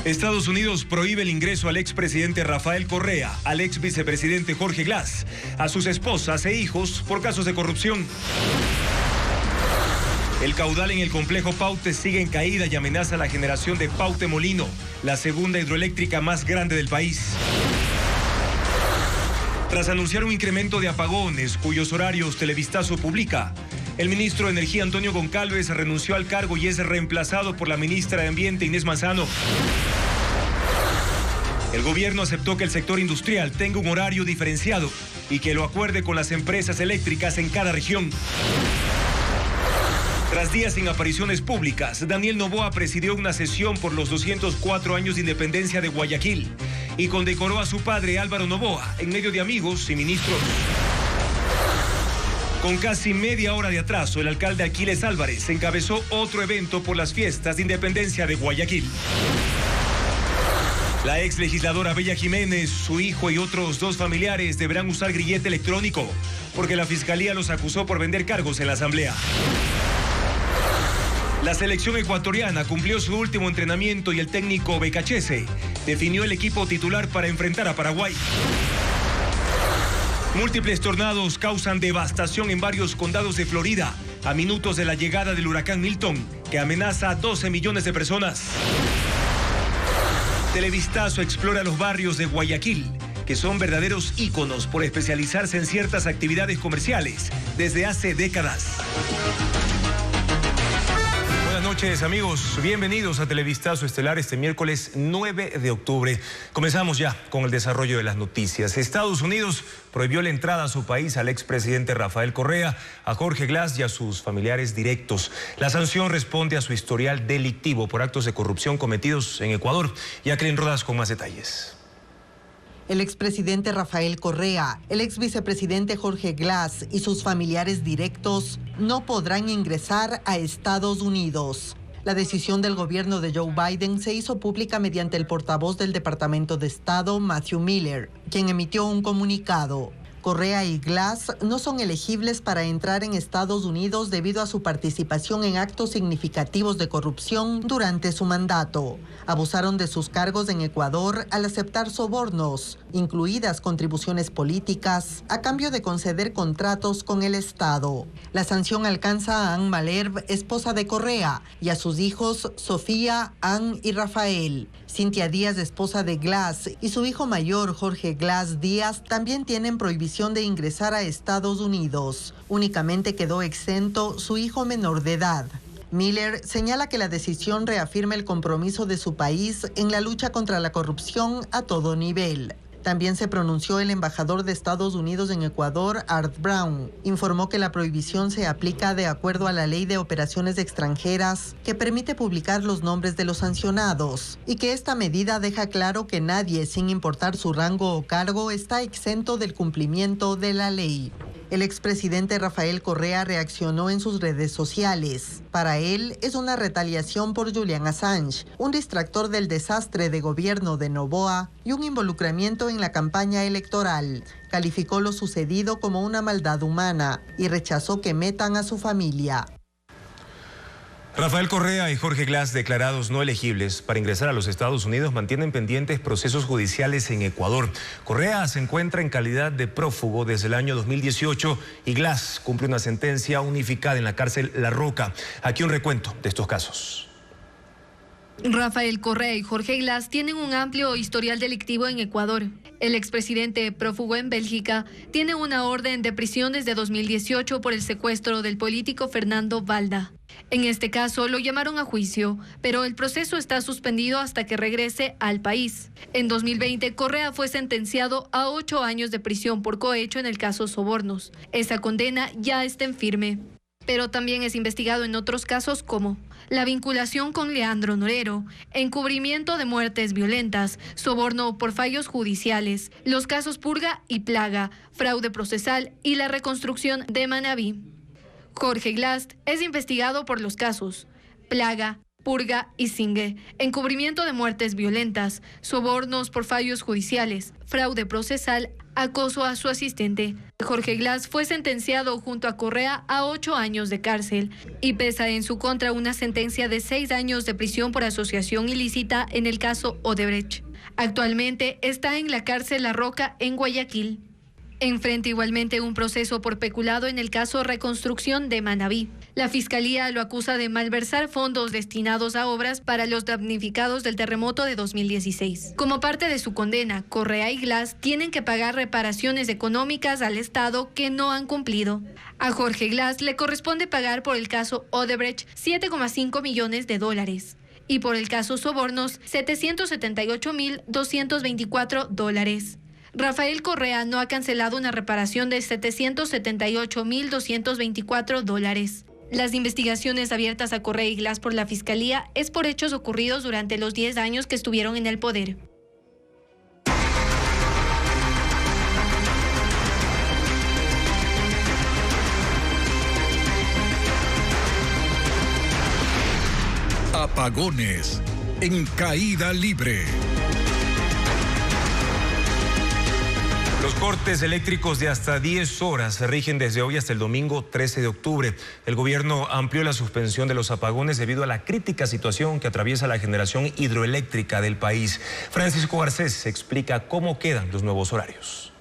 Estados Unidos prohíbe el ingreso al expresidente Rafael Correa, al ex vicepresidente Jorge Glass, a sus esposas e hijos por casos de corrupción. El caudal en el complejo Paute sigue en caída y amenaza la generación de Paute Molino, la segunda hidroeléctrica más grande del país. Tras anunciar un incremento de apagones cuyos horarios Televistazo publica, el ministro de Energía Antonio Goncalves renunció al cargo y es reemplazado por la ministra de Ambiente Inés Manzano. El gobierno aceptó que el sector industrial tenga un horario diferenciado y que lo acuerde con las empresas eléctricas en cada región. Tras días sin apariciones públicas, Daniel Noboa presidió una sesión por los 204 años de independencia de Guayaquil y condecoró a su padre Álvaro Noboa en medio de amigos y ministros. Con casi media hora de atraso, el alcalde Aquiles Álvarez encabezó otro evento por las fiestas de independencia de Guayaquil. La ex legisladora Bella Jiménez, su hijo y otros 2 familiares deberán usar grillete electrónico porque la fiscalía los acusó por vender cargos en la asamblea. La selección ecuatoriana cumplió su último entrenamiento y el técnico Becachese definió el equipo titular para enfrentar a Paraguay. Múltiples tornados causan devastación en varios condados de Florida a minutos de la llegada del huracán Milton, que amenaza a 12 millones de personas. Televistazo explora los barrios de Guayaquil, que son verdaderos íconos por especializarse en ciertas actividades comerciales desde hace décadas. Buenas noches, amigos. Bienvenidos a Televistazo Estelar este miércoles 9 de octubre. Comenzamos ya con el desarrollo de las noticias. Estados Unidos prohibió la entrada a su país al expresidente Rafael Correa, a Jorge Glass y a sus familiares directos. La sanción responde a su historial delictivo por actos de corrupción cometidos en Ecuador. Jacqueline Rodas con más detalles. El expresidente Rafael Correa, el ex vicepresidente Jorge Glass y sus familiares directos no podrán ingresar a Estados Unidos. La decisión del gobierno de Joe Biden se hizo pública mediante el portavoz del Departamento de Estado, Matthew Miller, quien emitió un comunicado. Correa y Glass no son elegibles para entrar en Estados Unidos debido a su participación en actos significativos de corrupción durante su mandato. Abusaron de sus cargos en Ecuador al aceptar sobornos, incluidas contribuciones políticas, a cambio de conceder contratos con el Estado. La sanción alcanza a Ann Malherbe, esposa de Correa, y a sus hijos Sofía, Ann y Rafael. Cynthia Díaz, esposa de Glass, y su hijo mayor Jorge Glass Díaz también tienen prohibición de ingresar a Estados Unidos. Únicamente quedó exento su hijo menor de edad. Miller señala que la decisión reafirma el compromiso de su país en la lucha contra la corrupción a todo nivel. También se pronunció el embajador de Estados Unidos en Ecuador, Art Brown. Informó que la prohibición se aplica de acuerdo a la Ley de Operaciones Extranjeras, que permite publicar los nombres de los sancionados, y que esta medida deja claro que nadie, sin importar su rango o cargo, está exento del cumplimiento de la ley. El expresidente Rafael Correa reaccionó en sus redes sociales. Para él es una retaliación por Julian Assange, un distractor del desastre de gobierno de Noboa y un involucramiento en la campaña electoral. Calificó lo sucedido como una maldad humana y rechazó que metan a su familia. Rafael Correa y Jorge Glass, declarados no elegibles para ingresar a los Estados Unidos, mantienen pendientes procesos judiciales en Ecuador. Correa se encuentra en calidad de prófugo desde el año 2018 y Glass cumple una sentencia unificada en la cárcel La Roca. Aquí un recuento de estos casos. Rafael Correa y Jorge Glass tienen un amplio historial delictivo en Ecuador. El expresidente prófugo en Bélgica tiene una orden de prisión desde 2018 por el secuestro del político Fernando Valda. En este caso lo llamaron a juicio, pero el proceso está suspendido hasta que regrese al país. En 2020, Correa fue sentenciado a 8 años de prisión por cohecho en el caso Sobornos. Esa condena ya está en firme, pero también es investigado en otros casos como la vinculación con Leandro Norero, encubrimiento de muertes violentas, soborno por fallos judiciales, los casos Purga y Plaga, fraude procesal y la reconstrucción de Manabí. Jorge Glass es investigado por los casos Plaga, purga y cingue, encubrimiento de muertes violentas, sobornos por fallos judiciales, fraude procesal, acoso a su asistente. Jorge Glass fue sentenciado junto a Correa a 8 años de cárcel y pesa en su contra una sentencia de 6 años de prisión por asociación ilícita en el caso Odebrecht. Actualmente está en la cárcel La Roca en Guayaquil. Enfrenta igualmente un proceso por peculado en el caso Reconstrucción de Manabí. La Fiscalía lo acusa de malversar fondos destinados a obras para los damnificados del terremoto de 2016. Como parte de su condena, Correa y Glass tienen que pagar reparaciones económicas al Estado que no han cumplido. A Jorge Glass le corresponde pagar por el caso Odebrecht $7,5 millones y por el caso Sobornos $778.224. Rafael Correa no ha cancelado una reparación de $778.224. Las investigaciones abiertas a Correa y Glass por la Fiscalía es por hechos ocurridos durante los 10 años que estuvieron en el poder. Apagones en caída libre. Los cortes eléctricos de hasta 10 horas se rigen desde hoy hasta el domingo 13 de octubre. El gobierno amplió la suspensión de los apagones debido a la crítica situación que atraviesa la generación hidroeléctrica del país. Francisco Garcés explica cómo quedan los nuevos horarios.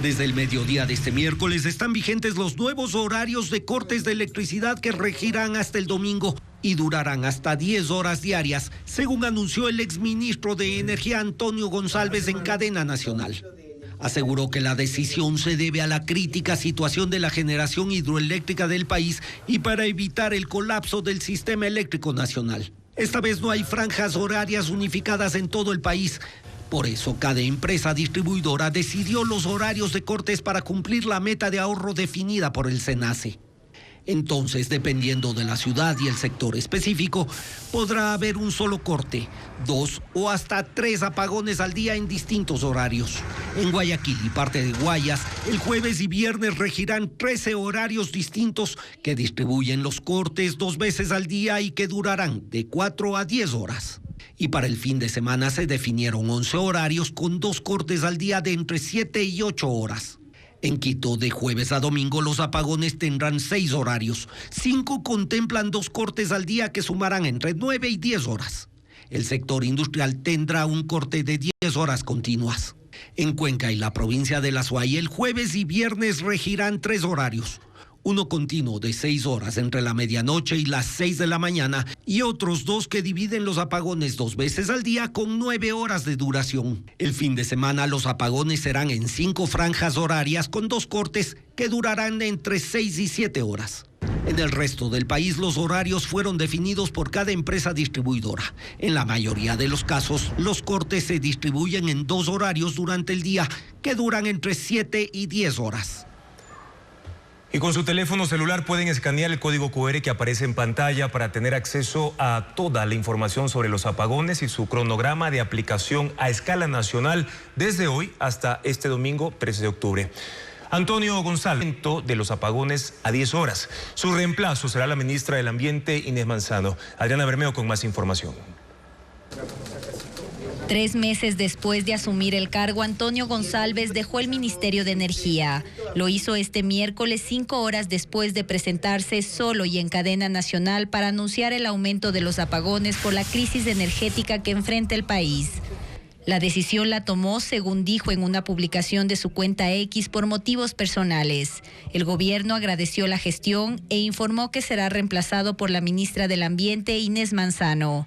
Desde el mediodía de este miércoles están vigentes los nuevos horarios de cortes de electricidad que regirán hasta el domingo y durarán hasta 10 horas diarias, según anunció el exministro de Energía Antonio González en cadena nacional. Aseguró que la decisión se debe a la crítica situación de la generación hidroeléctrica del país y para evitar el colapso del sistema eléctrico nacional. Esta vez no hay franjas horarias unificadas en todo el país. Por eso, cada empresa distribuidora decidió los horarios de cortes para cumplir la meta de ahorro definida por el SENACE. Entonces, dependiendo de la ciudad y el sector específico, podrá haber un solo corte, 2 o hasta 3 apagones al día en distintos horarios. En Guayaquil y parte de Guayas, el jueves y viernes regirán 13 horarios distintos que distribuyen los cortes 2 veces al día y que durarán de 4 a 10 horas. Y para el fin de semana se definieron 11 horarios con 2 cortes al día de entre 7 y 8 horas. En Quito, de jueves a domingo, los apagones tendrán 6 horarios. 5 contemplan 2 cortes al día que sumarán entre 9 y 10 horas. El sector industrial tendrá un corte de 10 horas continuas. En Cuenca y la provincia de La Suay, el jueves y viernes regirán 3 horarios. Uno continuo de 6 horas entre la medianoche y las 6 de la mañana y otros 2 que dividen los apagones 2 veces al día con 9 horas de duración. El fin de semana los apagones serán en 5 franjas horarias con 2 cortes que durarán entre 6 y 7 horas. En el resto del país los horarios fueron definidos por cada empresa distribuidora. En la mayoría de los casos, los cortes se distribuyen en 2 horarios durante el día que duran entre 7 y 10 horas. Y con su teléfono celular pueden escanear el código QR que aparece en pantalla para tener acceso a toda la información sobre los apagones y su cronograma de aplicación a escala nacional desde hoy hasta este domingo 13 de octubre. Antonio González, de los apagones a 10 horas. Su reemplazo será la ministra del Ambiente, Inés Manzano. Adriana Bermeo con más información. 3 meses después de asumir el cargo, Antonio González dejó el Ministerio de Energía. Lo hizo este miércoles 5 horas después de presentarse solo y en cadena nacional para anunciar el aumento de los apagones por la crisis energética que enfrenta el país. La decisión la tomó, según dijo en una publicación de su cuenta X, por motivos personales. El gobierno agradeció la gestión e informó que será reemplazado por la ministra del Ambiente, Inés Manzano.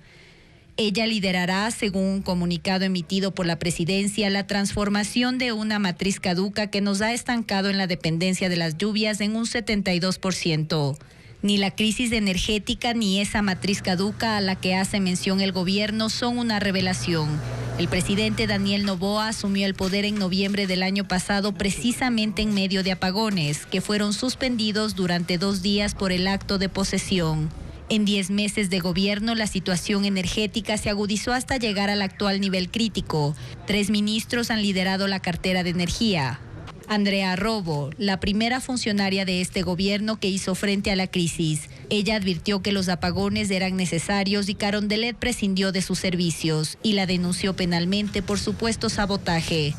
Ella liderará, según un comunicado emitido por la presidencia, la transformación de una matriz caduca que nos ha estancado en la dependencia de las lluvias en un 72%. Ni la crisis energética ni esa matriz caduca a la que hace mención el gobierno son una revelación. El presidente Daniel Noboa asumió el poder en noviembre del año pasado precisamente en medio de apagones, que fueron suspendidos durante 2 días por el acto de posesión. En 10 meses de gobierno, la situación energética se agudizó hasta llegar al actual nivel crítico. 3 ministros han liderado la cartera de energía. Andrea Robo, la primera funcionaria de este gobierno que hizo frente a la crisis. Ella advirtió que los apagones eran necesarios y Carondelet prescindió de sus servicios y la denunció penalmente por supuesto sabotaje.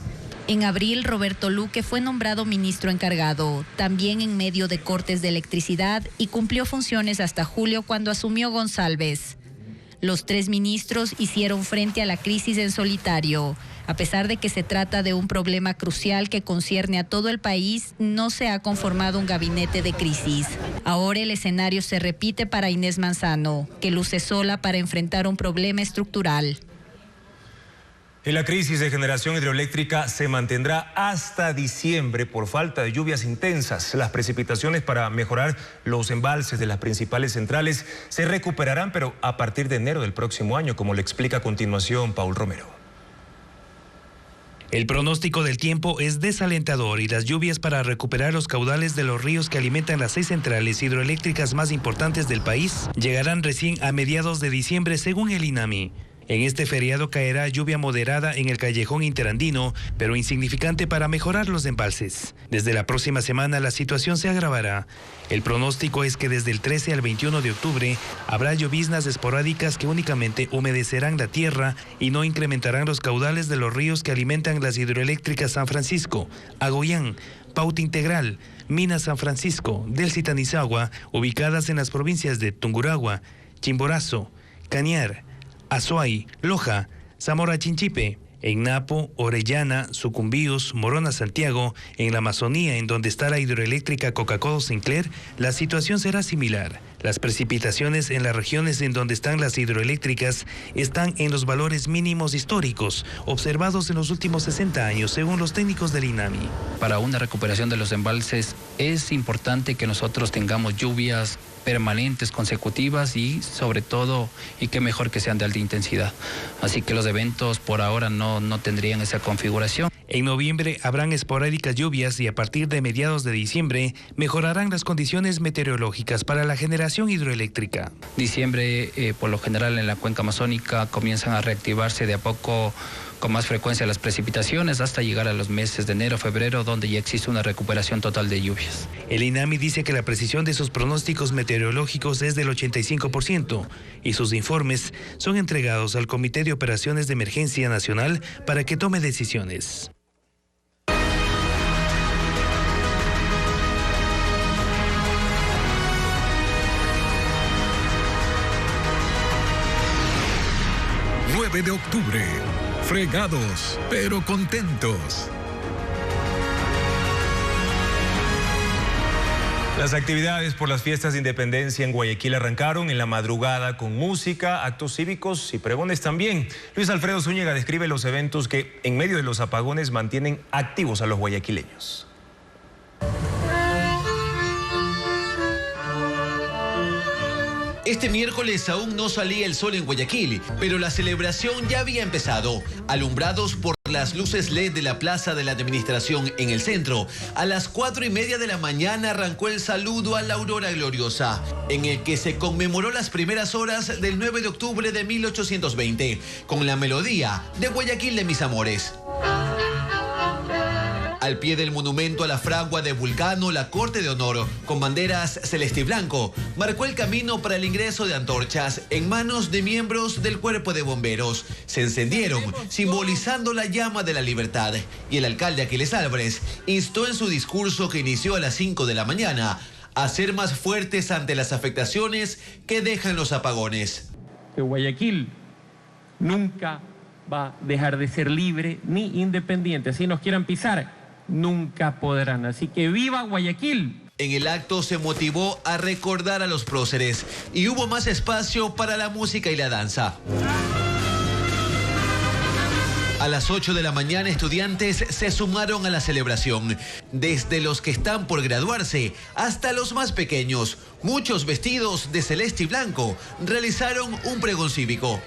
En abril, Roberto Luque fue nombrado ministro encargado, también en medio de cortes de electricidad, y cumplió funciones hasta julio cuando asumió González. Los 3 ministros hicieron frente a la crisis en solitario. A pesar de que se trata de un problema crucial que concierne a todo el país, no se ha conformado un gabinete de crisis. Ahora el escenario se repite para Inés Manzano, que luce sola para enfrentar un problema estructural. Y la crisis de generación hidroeléctrica se mantendrá hasta diciembre por falta de lluvias intensas. Las precipitaciones para mejorar los embalses de las principales centrales se recuperarán, pero a partir de enero del próximo año, como le explica a continuación Paul Romero. El pronóstico del tiempo es desalentador y las lluvias para recuperar los caudales de los ríos que alimentan las 6 centrales hidroeléctricas más importantes del país llegarán recién a mediados de diciembre, según el INAMI. En este feriado caerá lluvia moderada en el callejón interandino, pero insignificante para mejorar los embalses. Desde la próxima semana la situación se agravará. El pronóstico es que desde el 13 al 21 de octubre habrá lloviznas esporádicas que únicamente humedecerán la tierra y no incrementarán los caudales de los ríos que alimentan las hidroeléctricas San Francisco, Agoyán, Pauta Integral, Minas San Francisco, Delcy Tanizagua, ubicadas en las provincias de Tungurahua, Chimborazo, Cañar, Azuay, Loja, Zamora Chinchipe, en Napo, Orellana, Sucumbíos, Morona Santiago, en la Amazonía, en donde está la hidroeléctrica Coca-Cola Sinclair, la situación será similar. Las precipitaciones en las regiones en donde están las hidroeléctricas están en los valores mínimos históricos, observados en los últimos 60 años, según los técnicos del INAMI. Para una recuperación de los embalses es importante que nosotros tengamos lluvias permanentes, consecutivas y sobre todo, y qué mejor que sean de alta intensidad. Así que los eventos por ahora no tendrían esa configuración. En noviembre habrán esporádicas lluvias y a partir de mediados de diciembre mejorarán las condiciones meteorológicas para la generación hidroeléctrica. Diciembre, por lo general en la cuenca amazónica comienzan a reactivarse de a poco con más frecuencia las precipitaciones hasta llegar a los meses de enero, febrero, donde ya existe una recuperación total de lluvias. El INAMI dice que la precisión de sus pronósticos meteorológicos es del 85% y sus informes son entregados al Comité de Operaciones de Emergencia Nacional para que tome decisiones. De octubre, fregados, pero contentos. Las actividades por las fiestas de independencia en Guayaquil arrancaron en la madrugada con música, actos cívicos y pregones también. Luis Alfredo Zúñiga describe los eventos que en medio de los apagones mantienen activos a los guayaquileños. Este miércoles aún no salía el sol en Guayaquil, pero la celebración ya había empezado. Alumbrados por las luces LED de la Plaza de la Administración en el centro, a las 4:30 de la mañana arrancó el saludo a la aurora gloriosa, en el que se conmemoró las primeras horas del 9 de octubre de 1820, con la melodía de Guayaquil de mis amores. Al pie del monumento a la fragua de Vulcano, la Corte de Honor, con banderas celeste y blanco, marcó el camino para el ingreso de antorchas en manos de miembros del Cuerpo de Bomberos. Se encendieron, simbolizando la llama de la libertad. Y el alcalde Aquiles Álvarez instó en su discurso, que inició a las 5 de la mañana, a ser más fuertes ante las afectaciones que dejan los apagones. Que Guayaquil nunca va a dejar de ser libre ni independiente. Si nos quieran pisar, nunca podrán. Así que ¡viva Guayaquil! En el acto se motivó a recordar a los próceres y hubo más espacio para la música y la danza. A las 8 de la mañana, estudiantes se sumaron a la celebración. Desde los que están por graduarse hasta los más pequeños, muchos vestidos de celeste y blanco, realizaron un pregón cívico.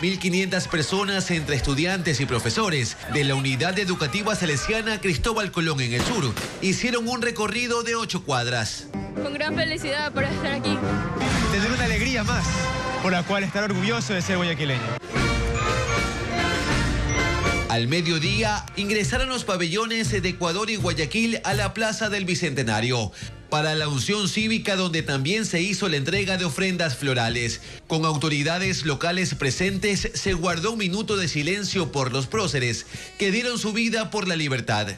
1.500 personas entre estudiantes y profesores de la Unidad Educativa Salesiana Cristóbal Colón en el sur hicieron un recorrido de 8 cuadras. Con gran felicidad por estar aquí. Tener una alegría más por la cual estar orgulloso de ser guayaquileño. Al mediodía ingresaron los pabellones de Ecuador y Guayaquil a la Plaza del Bicentenario para la unción cívica, donde también se hizo la entrega de ofrendas florales. Con autoridades locales presentes, se guardó un minuto de silencio por los próceres que dieron su vida por la libertad.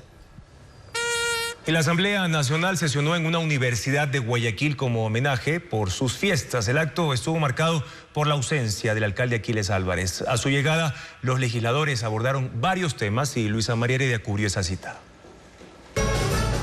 La Asamblea Nacional sesionó en una universidad de Guayaquil como homenaje por sus fiestas. El acto estuvo marcado por la ausencia del alcalde Aquiles Álvarez. A su llegada, los legisladores abordaron varios temas y Luisa María Heredia cubrió esa cita.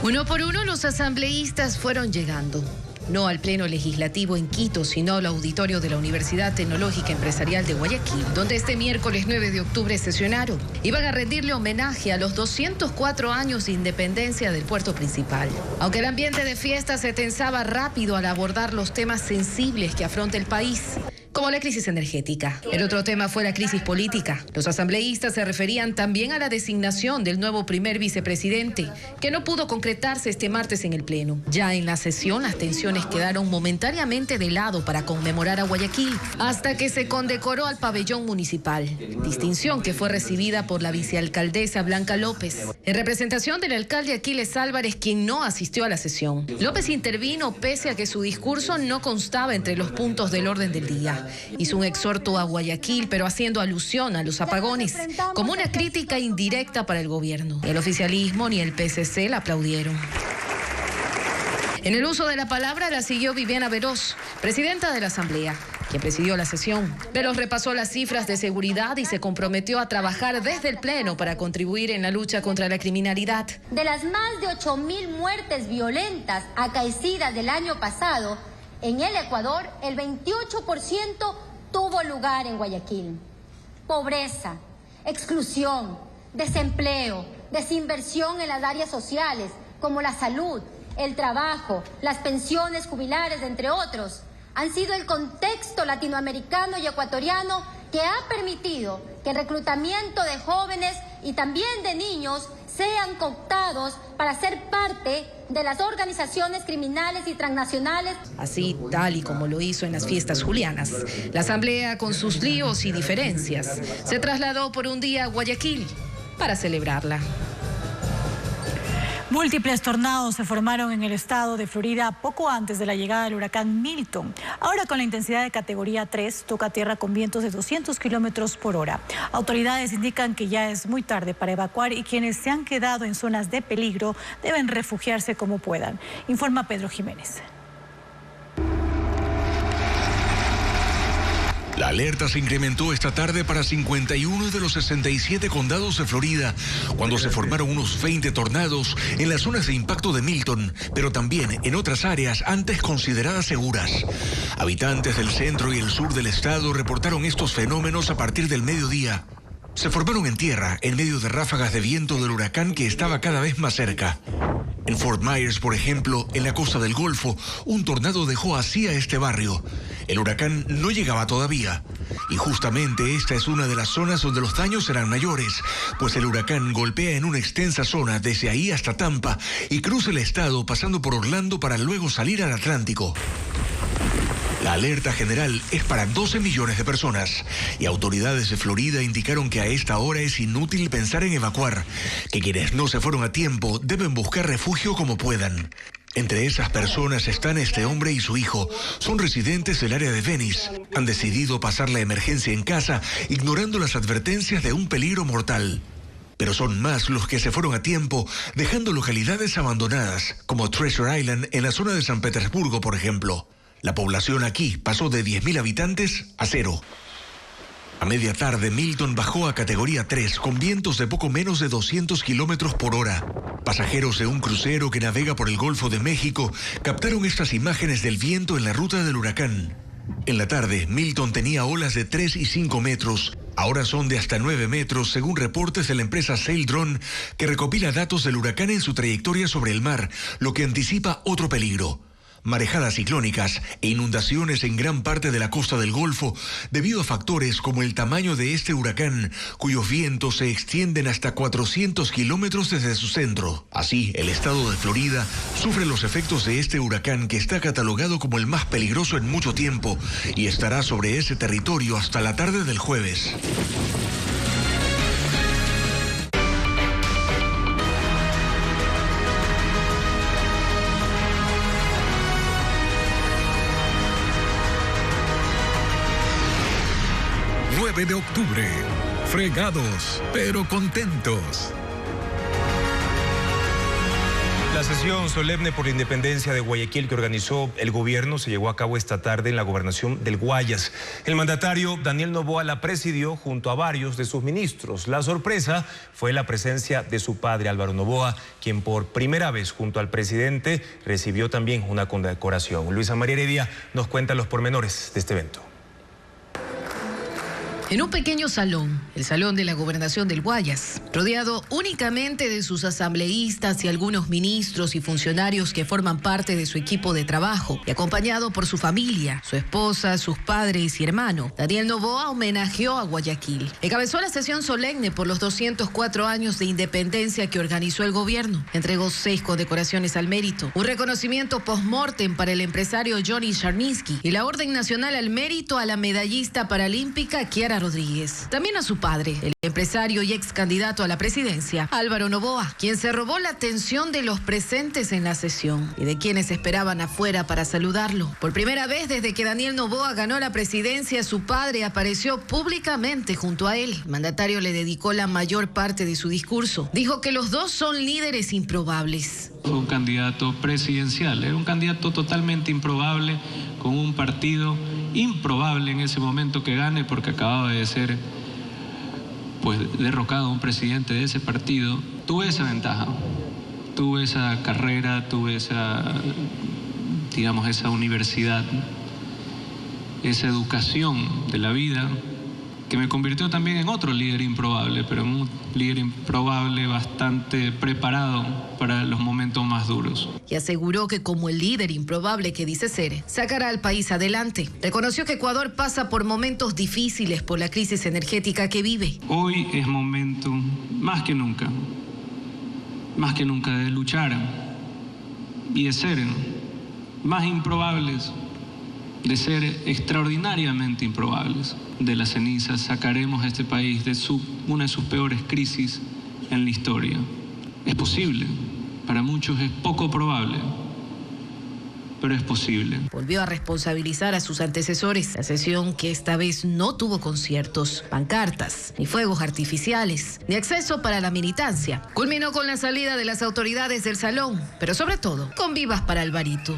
Uno por uno los asambleístas fueron llegando. No al Pleno Legislativo en Quito, sino al auditorio de la Universidad Tecnológica Empresarial de Guayaquil, donde este miércoles 9 de octubre sesionaron. Iban a rendirle homenaje a los 204 años de independencia del puerto principal. Aunque el ambiente de fiesta se tensaba rápido al abordar los temas sensibles que afronta el país, como la crisis energética. El otro tema fue la crisis política. Los asambleístas se referían también a la designación del nuevo primer vicepresidente, que no pudo concretarse este martes en el Pleno. Ya en la sesión, las tensiones quedaron momentáneamente de lado para conmemorar a Guayaquil, hasta que se condecoró al pabellón municipal, distinción que fue recibida por la vicealcaldesa Blanca López, en representación del alcalde Aquiles Álvarez, quien no asistió a la sesión. López intervino pese a que su discurso no constaba entre los puntos del orden del día. Hizo un exhorto a Guayaquil, pero haciendo alusión a los apagones, como una crítica indirecta para el gobierno. Ni el oficialismo ni el PCC la aplaudieron. En el uso de la palabra la siguió Viviana Veloz, presidenta de la Asamblea, quien presidió la sesión. Veloz repasó las cifras de seguridad y se comprometió a trabajar desde el Pleno para contribuir en la lucha contra la criminalidad. De las más de 8.000 muertes violentas acaecidas del año pasado, en el Ecuador, el 28% tuvo lugar en Guayaquil. Pobreza, exclusión, desempleo, desinversión en las áreas sociales, como la salud, el trabajo, las pensiones jubilares, entre otros, han sido el contexto latinoamericano y ecuatoriano que ha permitido que el reclutamiento de jóvenes y también de niños sean cooptados para ser parte de las organizaciones criminales y transnacionales. Así, tal y como lo hizo en las fiestas julianas, la Asamblea, con sus líos y diferencias, se trasladó por un día a Guayaquil para celebrarla. Múltiples tornados se formaron en el estado de Florida poco antes de la llegada del huracán Milton. Ahora, con la intensidad de categoría 3, toca tierra con vientos de 200 kilómetros por hora. Autoridades indican que ya es muy tarde para evacuar y quienes se han quedado en zonas de peligro deben refugiarse como puedan, informa Pedro Jiménez. La alerta se incrementó esta tarde para 51 de los 67 condados de Florida, cuando se formaron unos 20 tornados en las zonas de impacto de Milton, pero también en otras áreas antes consideradas seguras. Habitantes del centro y el sur del estado reportaron estos fenómenos a partir del mediodía. Se formaron en tierra en medio de ráfagas de viento del huracán que estaba cada vez más cerca. En Fort Myers, por ejemplo, en la costa del Golfo, un tornado dejó así a este barrio. El huracán no llegaba todavía. Y justamente esta es una de las zonas donde los daños serán mayores, pues el huracán golpea en una extensa zona desde ahí hasta Tampa y cruza el estado pasando por Orlando para luego salir al Atlántico. La alerta general es para 12 millones de personas y autoridades de Florida indicaron que a esta hora es inútil pensar en evacuar, que quienes no se fueron a tiempo deben buscar refugio como puedan. Entre esas personas están este hombre y su hijo. Son residentes del área de Venice. Han decidido pasar la emergencia en casa, ignorando las advertencias de un peligro mortal. Pero son más los que se fueron a tiempo, dejando localidades abandonadas, como Treasure Island en la zona de San Petersburgo, por ejemplo. La población aquí pasó de 10.000 habitantes a 0. A media tarde, Milton bajó a categoría 3 con vientos de poco menos de 200 kilómetros por hora. Pasajeros de un crucero que navega por el Golfo de México captaron estas imágenes del viento en la ruta del huracán. En la tarde, Milton tenía olas de 3 y 5 metros. Ahora son de hasta 9 metros, según reportes de la empresa Sail Drone, que recopila datos del huracán en su trayectoria sobre el mar, lo que anticipa otro peligro. Marejadas ciclónicas e inundaciones en gran parte de la costa del Golfo debido a factores como el tamaño de este huracán, cuyos vientos se extienden hasta 400 kilómetros desde su centro. Así, el estado de Florida sufre los efectos de este huracán que está catalogado como el más peligroso en mucho tiempo y estará sobre ese territorio hasta la tarde del jueves. 9 de octubre. Fregados, pero contentos. La sesión solemne por la independencia de Guayaquil que organizó el gobierno se llevó a cabo esta tarde en la gobernación del Guayas. El mandatario Daniel Noboa la presidió junto a varios de sus ministros. La sorpresa fue la presencia de su padre Álvaro Noboa, quien por primera vez junto al presidente recibió también una condecoración. Luisa María Heredia nos cuenta los pormenores de este evento. En un pequeño salón, el salón de la gobernación del Guayas, rodeado únicamente de sus asambleístas y algunos ministros y funcionarios que forman parte de su equipo de trabajo, y acompañado por su familia, su esposa, sus padres y hermano, Daniel Noboa homenajeó a Guayaquil. Encabezó la sesión solemne por los 204 años de independencia que organizó el gobierno. Entregó 6 condecoraciones al mérito, un reconocimiento post-mortem para el empresario Johnny Charninsky y la Orden Nacional al Mérito a la medallista paralímpica Kiara Rodríguez. También a su padre, el empresario y ex candidato a la presidencia, Álvaro Noboa, quien se robó la atención de los presentes en la sesión y de quienes esperaban afuera para saludarlo. Por primera vez desde que Daniel Noboa ganó la presidencia, su padre apareció públicamente junto a él. El mandatario le dedicó la mayor parte de su discurso. Dijo que los dos son líderes improbables. Fue un candidato presidencial, era un candidato totalmente improbable, con un partido improbable en ese momento que gane, porque acababa de ser derrocado un presidente de ese partido. Tuve esa ventaja, tuve esa carrera, tuve esa universidad, esa educación de la vida, que me convirtió también en otro líder improbable, pero en un líder improbable bastante preparado para los momentos más duros. Y aseguró que como el líder improbable que dice ser, sacará al país adelante. Reconoció que Ecuador pasa por momentos difíciles por la crisis energética que vive. Hoy es momento, más que nunca, de luchar y de ser más improbables, de ser extraordinariamente improbables. De las cenizas sacaremos a este país de una de sus peores crisis en la historia. Es posible, para muchos es poco probable, pero es posible. Volvió a responsabilizar a sus antecesores. La sesión, que esta vez no tuvo conciertos, pancartas, ni fuegos artificiales, ni acceso para la militancia, culminó con la salida de las autoridades del salón, pero sobre todo con vivas para Alvarito.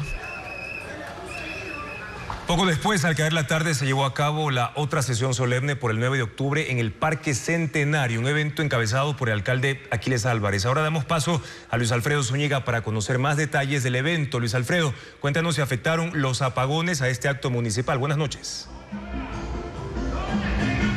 Poco después, al caer la tarde, se llevó a cabo la otra sesión solemne por el 9 de octubre en el Parque Centenario, un evento encabezado por el alcalde Aquiles Álvarez. Ahora damos paso a Luis Alfredo Zúñiga para conocer más detalles del evento. Luis Alfredo, cuéntanos si afectaron los apagones a este acto municipal. Buenas noches.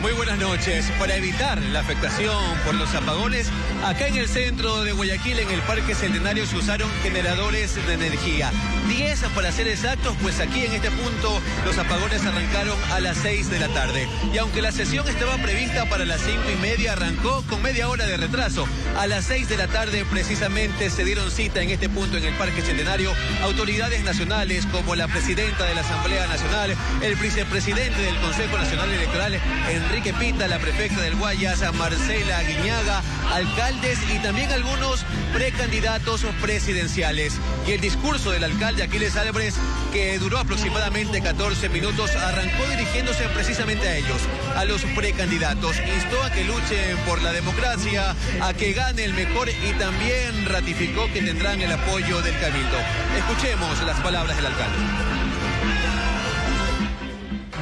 Muy buenas noches. Para evitar la afectación por los apagones, acá en el centro de Guayaquil, en el Parque Centenario, se usaron generadores de energía. 10 para ser exactos, pues aquí en este punto los apagones arrancaron a las 6 de la tarde. Y aunque la sesión estaba prevista para las 5:30, arrancó con media hora de retraso. A las 6 de la tarde precisamente se dieron cita en este punto en el Parque Centenario autoridades nacionales como la presidenta de la Asamblea Nacional, el vicepresidente del Consejo Nacional Electoral, Enrique Pita, la prefecta del Guayas, Marcela Aguiñaga, alcaldes y también algunos precandidatos presidenciales. Y el discurso del alcalde Aquiles Álvarez, que duró aproximadamente 14 minutos, arrancó dirigiéndose precisamente a ellos, a los precandidatos. Instó a que luchen por la democracia, a que gane el mejor y también ratificó que tendrán el apoyo del Cabildo. Escuchemos las palabras del alcalde.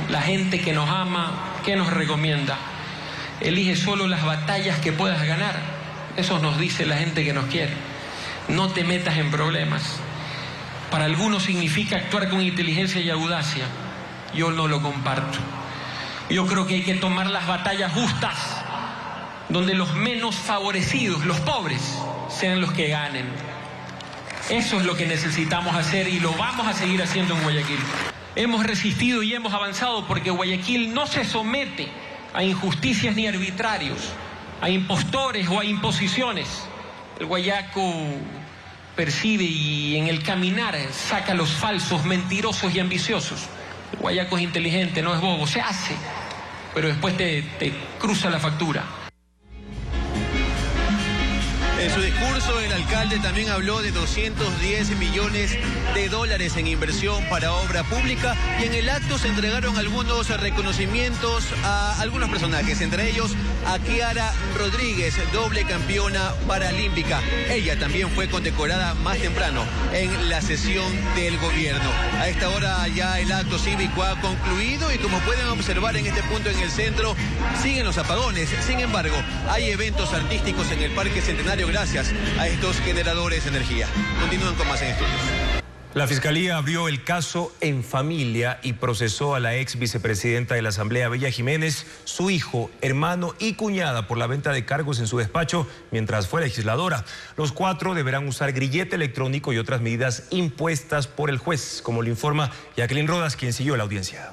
La gente que nos ama, que nos recomienda, elige solo las batallas que puedas ganar. Eso nos dice la gente que nos quiere. No te metas en problemas. Para algunos significa actuar con inteligencia y audacia. Yo no lo comparto. Yo creo que hay que tomar las batallas justas, donde los menos favorecidos, los pobres, sean los que ganen. Eso es lo que necesitamos hacer y lo vamos a seguir haciendo en Guayaquil. Hemos resistido y hemos avanzado porque Guayaquil no se somete a injusticias ni arbitrarios, a impostores o a imposiciones. El guayaco percibe y en el caminar saca a los falsos, mentirosos y ambiciosos. El guayaco es inteligente, no es bobo, se hace, pero después te cruza la factura. En su discurso, el alcalde también habló de 210 millones de dólares en inversión para obra pública y en el acto se entregaron algunos reconocimientos a algunos personajes, entre ellos a Kiara Rodríguez, doble campeona paralímpica. Ella también fue condecorada más temprano en la sesión del gobierno. A esta hora ya el acto cívico ha concluido y como pueden observar en este punto en el centro, siguen los apagones. Sin embargo, hay eventos artísticos en el Parque Centenario gracias a estos generadores de energía. Continúan con más en estudios. La Fiscalía abrió el caso en familia y procesó a la ex vicepresidenta de la Asamblea, Bella Jiménez, su hijo, hermano y cuñada por la venta de cargos en su despacho mientras fue legisladora. Los cuatro deberán usar grillete electrónico y otras medidas impuestas por el juez, como lo informa Jacqueline Rodas, quien siguió la audiencia.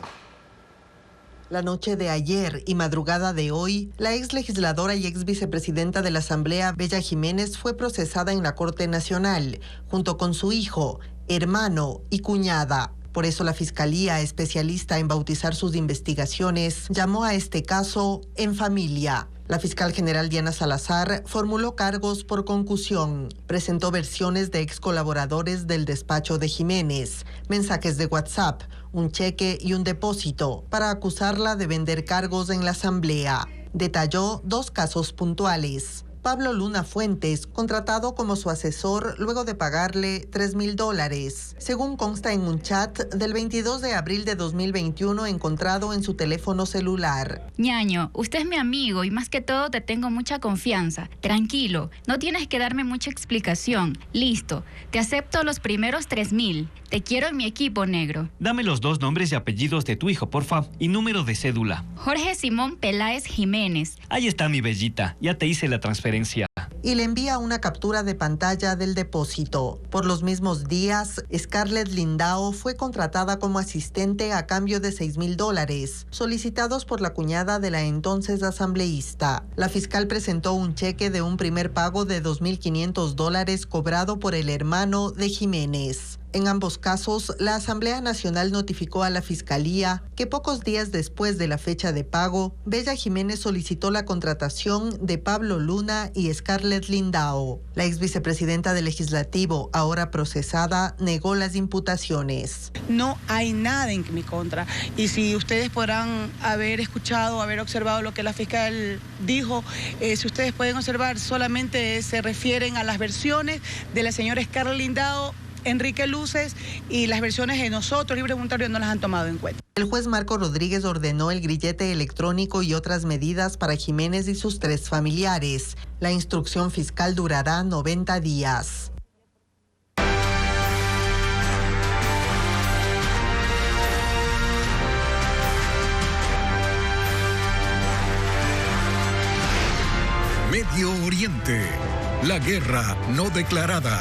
La noche de ayer y madrugada de hoy, la ex legisladora y ex vicepresidenta de la Asamblea, Bella Jiménez, fue procesada en la Corte Nacional, junto con su hijo, hermano y cuñada. Por eso la Fiscalía, especialista en bautizar sus investigaciones, llamó a este caso en familia. La fiscal general Diana Salazar formuló cargos por concusión, presentó versiones de ex colaboradores del despacho de Jiménez, mensajes de WhatsApp, un cheque y un depósito para acusarla de vender cargos en la Asamblea. Detalló 2 casos puntuales. Pablo Luna Fuentes, contratado como su asesor luego de pagarle $3,000, según consta en un chat del 22 de abril de 2021 encontrado en su teléfono celular. Ñaño, usted es mi amigo y más que todo te tengo mucha confianza. Tranquilo, no tienes que darme mucha explicación. Listo, te acepto los primeros 3,000. Te quiero en mi equipo, negro. Dame los 2 nombres y apellidos de tu hijo, porfa, y número de cédula. Jorge Simón Peláez Jiménez. Ahí está mi bellita, ya te hice la transferencia. Y le envía una captura de pantalla del depósito. Por los mismos días, Scarlett Lindao fue contratada como asistente a cambio de $6,000, solicitados por la cuñada de la entonces asambleísta. La fiscal presentó un cheque de un primer pago de $2,500 cobrado por el hermano de Jiménez. En ambos casos, la Asamblea Nacional notificó a la Fiscalía que pocos días después de la fecha de pago, Bella Jiménez solicitó la contratación de Pablo Luna y Scarlett Lindao. La ex vicepresidenta del Legislativo, ahora procesada, negó las imputaciones. No hay nada en mi contra. Y si ustedes podrán haber escuchado, haber observado lo que la fiscal dijo, si ustedes pueden observar, solamente se refieren a las versiones de la señora Scarlett Lindao, Enrique Luces, y las versiones de nosotros, Libre Voluntario, no las han tomado en cuenta. El juez Marco Rodríguez ordenó el grillete electrónico y otras medidas para Jiménez y sus 3 familiares. La instrucción fiscal durará 90 días. Medio Oriente, la guerra no declarada.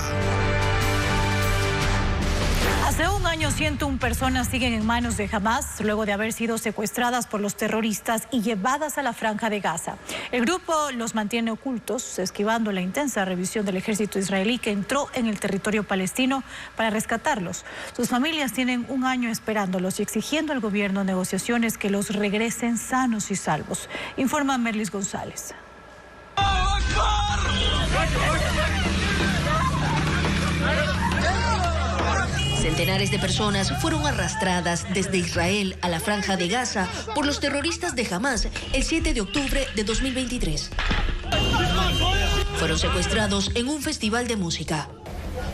Hace un año 101 personas siguen en manos de Hamas luego de haber sido secuestradas por los terroristas y llevadas a la Franja de Gaza. El grupo los mantiene ocultos, esquivando la intensa revisión del ejército israelí que entró en el territorio palestino para rescatarlos. Sus familias tienen un año esperándolos y exigiendo al gobierno negociaciones que los regresen sanos y salvos. Informa Merlis González. Centenares de personas fueron arrastradas desde Israel a la Franja de Gaza por los terroristas de Hamas el 7 de octubre de 2023. Fueron secuestrados en un festival de música.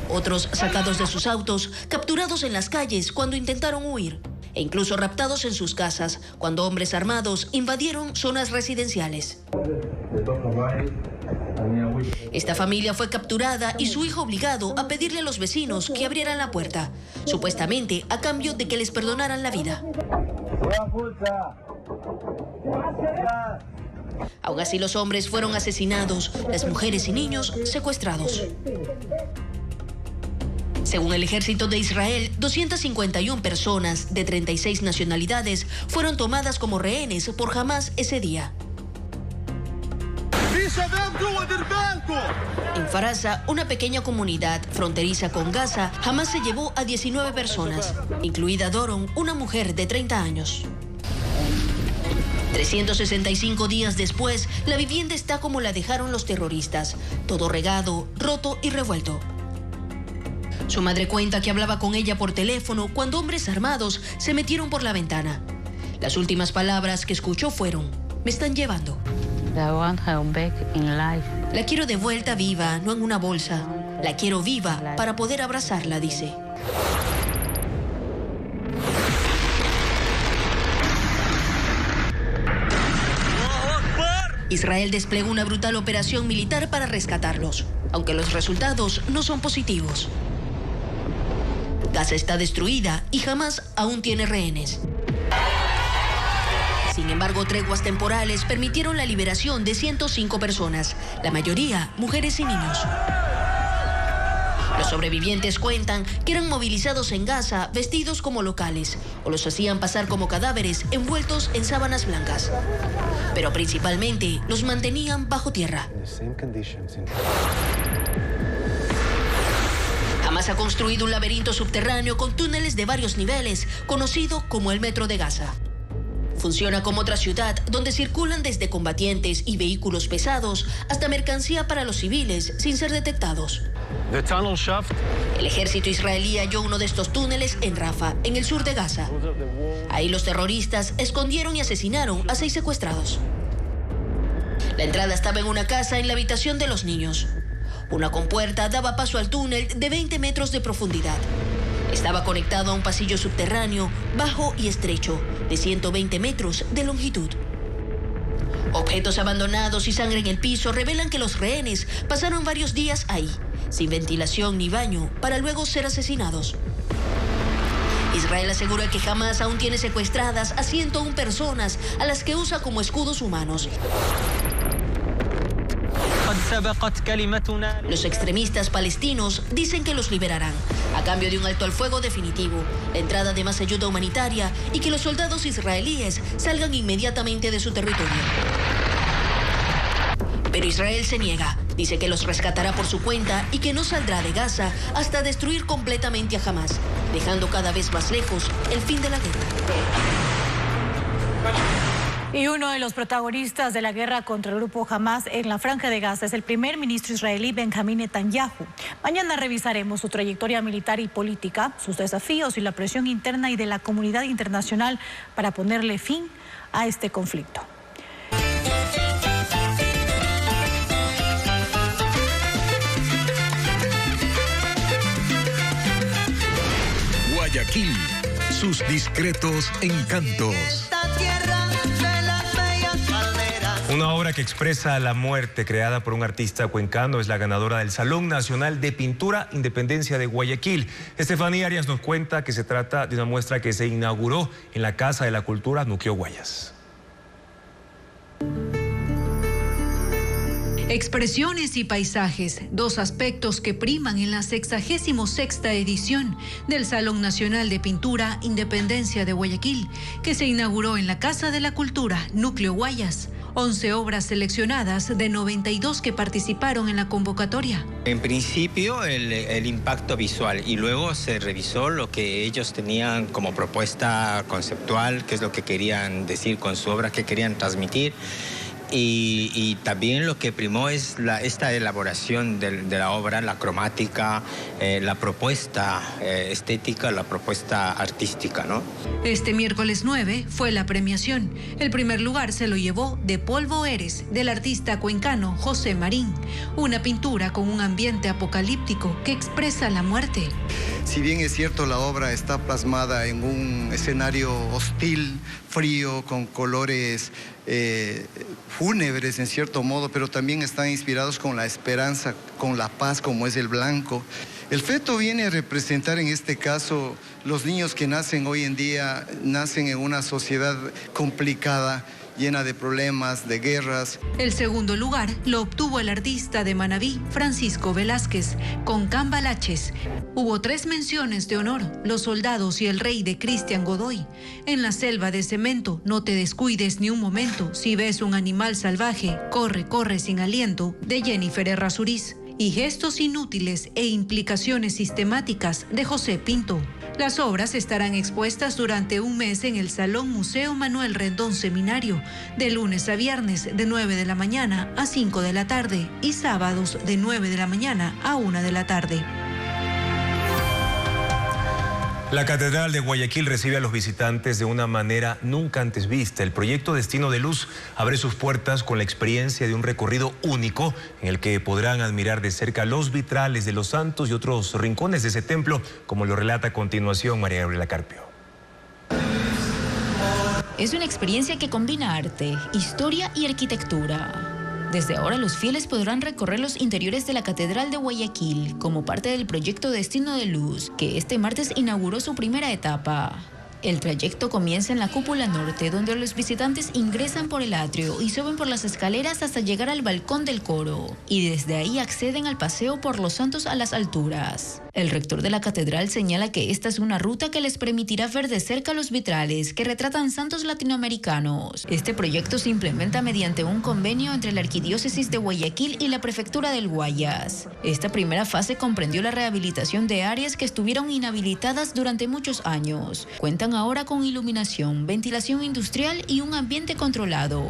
Otros sacados de sus autos, capturados en las calles cuando intentaron huir, e incluso raptados en sus casas cuando hombres armados invadieron zonas residenciales. Esta familia fue capturada y su hijo obligado a pedirle a los vecinos que abrieran la puerta, supuestamente a cambio de que les perdonaran la vida. Aún así, los hombres fueron asesinados, las mujeres y niños secuestrados. Según el ejército de Israel, 251 personas de 36 nacionalidades fueron tomadas como rehenes por Hamas ese día. En Farasa, una pequeña comunidad fronteriza con Gaza, Hamas se llevó a 19 personas, incluida Doron, una mujer de 30 años. 365 días después, la vivienda está como la dejaron los terroristas, todo regado, roto y revuelto. Su madre cuenta que hablaba con ella por teléfono cuando hombres armados se metieron por la ventana. Las últimas palabras que escuchó fueron: "Me están llevando". La quiero de vuelta viva, no en una bolsa. La quiero viva para poder abrazarla, dice. Israel desplegó una brutal operación militar para rescatarlos, aunque los resultados no son positivos. Gaza está destruida y Hamás aún tiene rehenes. Sin embargo, treguas temporales permitieron la liberación de 105 personas, la mayoría mujeres y niños. Los sobrevivientes cuentan que eran movilizados en Gaza vestidos como locales o los hacían pasar como cadáveres envueltos en sábanas blancas. Pero principalmente los mantenían bajo tierra. Hamás ha construido un laberinto subterráneo con túneles de varios niveles, conocido como el Metro de Gaza. Funciona como otra ciudad donde circulan desde combatientes y vehículos pesados hasta mercancía para los civiles sin ser detectados. El ejército israelí halló uno de estos túneles en Rafah, en el sur de Gaza. Ahí los terroristas escondieron y asesinaron a 6 secuestrados. La entrada estaba en una casa en la habitación de los niños. Una compuerta daba paso al túnel de 20 metros de profundidad. Estaba conectado a un pasillo subterráneo, bajo y estrecho, de 120 metros de longitud. Objetos abandonados y sangre en el piso revelan que los rehenes pasaron varios días ahí, sin ventilación ni baño, para luego ser asesinados. Israel asegura que Hamás aún tiene secuestradas a 101 personas, a las que usa como escudos humanos. Los extremistas palestinos dicen que los liberarán, a cambio de un alto al fuego definitivo, la entrada de más ayuda humanitaria y que los soldados israelíes salgan inmediatamente de su territorio. Pero Israel se niega, dice que los rescatará por su cuenta y que no saldrá de Gaza hasta destruir completamente a Hamás, dejando cada vez más lejos el fin de la guerra. Y uno de los protagonistas de la guerra contra el grupo Hamás en la Franja de Gaza es el primer ministro israelí Benjamín Netanyahu. Mañana revisaremos su trayectoria militar y política, sus desafíos y la presión interna y de la comunidad internacional para ponerle fin a este conflicto. Guayaquil, sus discretos encantos. Una obra que expresa la muerte creada por un artista cuencano es la ganadora del Salón Nacional de Pintura Independencia de Guayaquil. Estefanía Arias nos cuenta que se trata de una muestra que se inauguró en la Casa de la Cultura Núcleo Guayas. Expresiones y paisajes, dos aspectos que priman en la 66ª edición del Salón Nacional de Pintura Independencia de Guayaquil, que se inauguró en la Casa de la Cultura Núcleo Guayas. 11 obras seleccionadas de 92 que participaron en la convocatoria. En principio el impacto visual y luego se revisó lo que ellos tenían como propuesta conceptual, qué es lo que querían decir con su obra, qué querían transmitir. Y también lo que primó es esta elaboración de la obra, la cromática, la propuesta estética, la propuesta artística, ¿no? Este miércoles 9 fue la premiación. El primer lugar se lo llevó De polvo eres, del artista cuencano José Marín, una pintura con un ambiente apocalíptico que expresa la muerte. Si bien es cierto, la obra está plasmada en un escenario hostil, frío, con colores fúnebres en cierto modo, pero también están inspirados con la esperanza, con la paz, como es el blanco. El feto viene a representar en este caso los niños que nacen hoy en día, nacen en una sociedad complicada, llena de problemas, de guerras. El segundo lugar lo obtuvo el artista de Manabí, Francisco Velázquez, con Cambalaches. Hubo 3 menciones de honor, Los soldados y el rey de Cristian Godoy. En la selva de cemento, No te descuides ni un momento, si ves un animal salvaje, corre, corre sin aliento, de Jennifer Errázuriz. Y Gestos inútiles e implicaciones sistemáticas, de José Pinto. Las obras estarán expuestas durante un mes en el Salón Museo Manuel Rendón Seminario, de lunes a viernes de 9 de la mañana a 5 de la tarde y sábados de 9 de la mañana a 1 de la tarde. La Catedral de Guayaquil recibe a los visitantes de una manera nunca antes vista. El proyecto Destino de Luz abre sus puertas con la experiencia de un recorrido único en el que podrán admirar de cerca los vitrales de los santos y otros rincones de ese templo, como lo relata a continuación María Gabriela Carpio. Es una experiencia que combina arte, historia y arquitectura. Desde ahora los fieles podrán recorrer los interiores de la Catedral de Guayaquil como parte del proyecto Destino de Luz, que este martes inauguró su primera etapa. El trayecto comienza en la cúpula norte, donde los visitantes ingresan por el atrio y suben por las escaleras hasta llegar al balcón del coro, y desde ahí acceden al paseo por los santos a las alturas. El rector de la catedral señala que esta es una ruta que les permitirá ver de cerca los vitrales que retratan santos latinoamericanos. Este proyecto se implementa mediante un convenio entre la Arquidiócesis de Guayaquil y la Prefectura del Guayas. Esta primera fase comprendió la rehabilitación de áreas que estuvieron inhabilitadas durante muchos años. Cuentan ahora con iluminación, ventilación industrial y un ambiente controlado.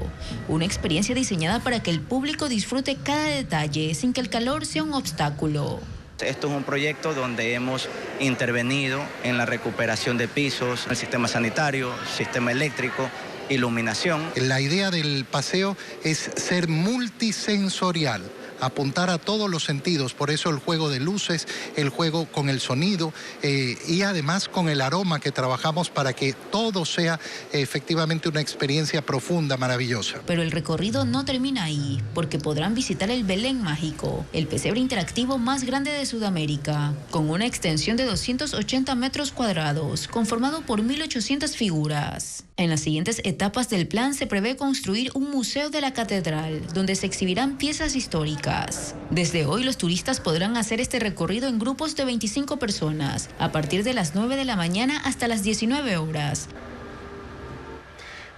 Una experiencia diseñada para que el público disfrute cada detalle sin que el calor sea un obstáculo. Esto es un proyecto donde hemos intervenido en la recuperación de pisos, el sistema sanitario, sistema eléctrico, iluminación. La idea del paseo es ser multisensorial, apuntar a todos los sentidos, por eso el juego de luces, el juego con el sonido y además con el aroma que trabajamos para que todo sea efectivamente una experiencia profunda, maravillosa. Pero el recorrido no termina ahí, porque podrán visitar el Belén Mágico, el pesebre interactivo más grande de Sudamérica, con una extensión de 280 metros cuadrados, conformado por 1.800 figuras. En las siguientes etapas del plan se prevé construir un museo de la catedral, donde se exhibirán piezas históricas. Desde hoy los turistas podrán hacer este recorrido en grupos de 25 personas, a partir de las 9 de la mañana hasta las 19 horas.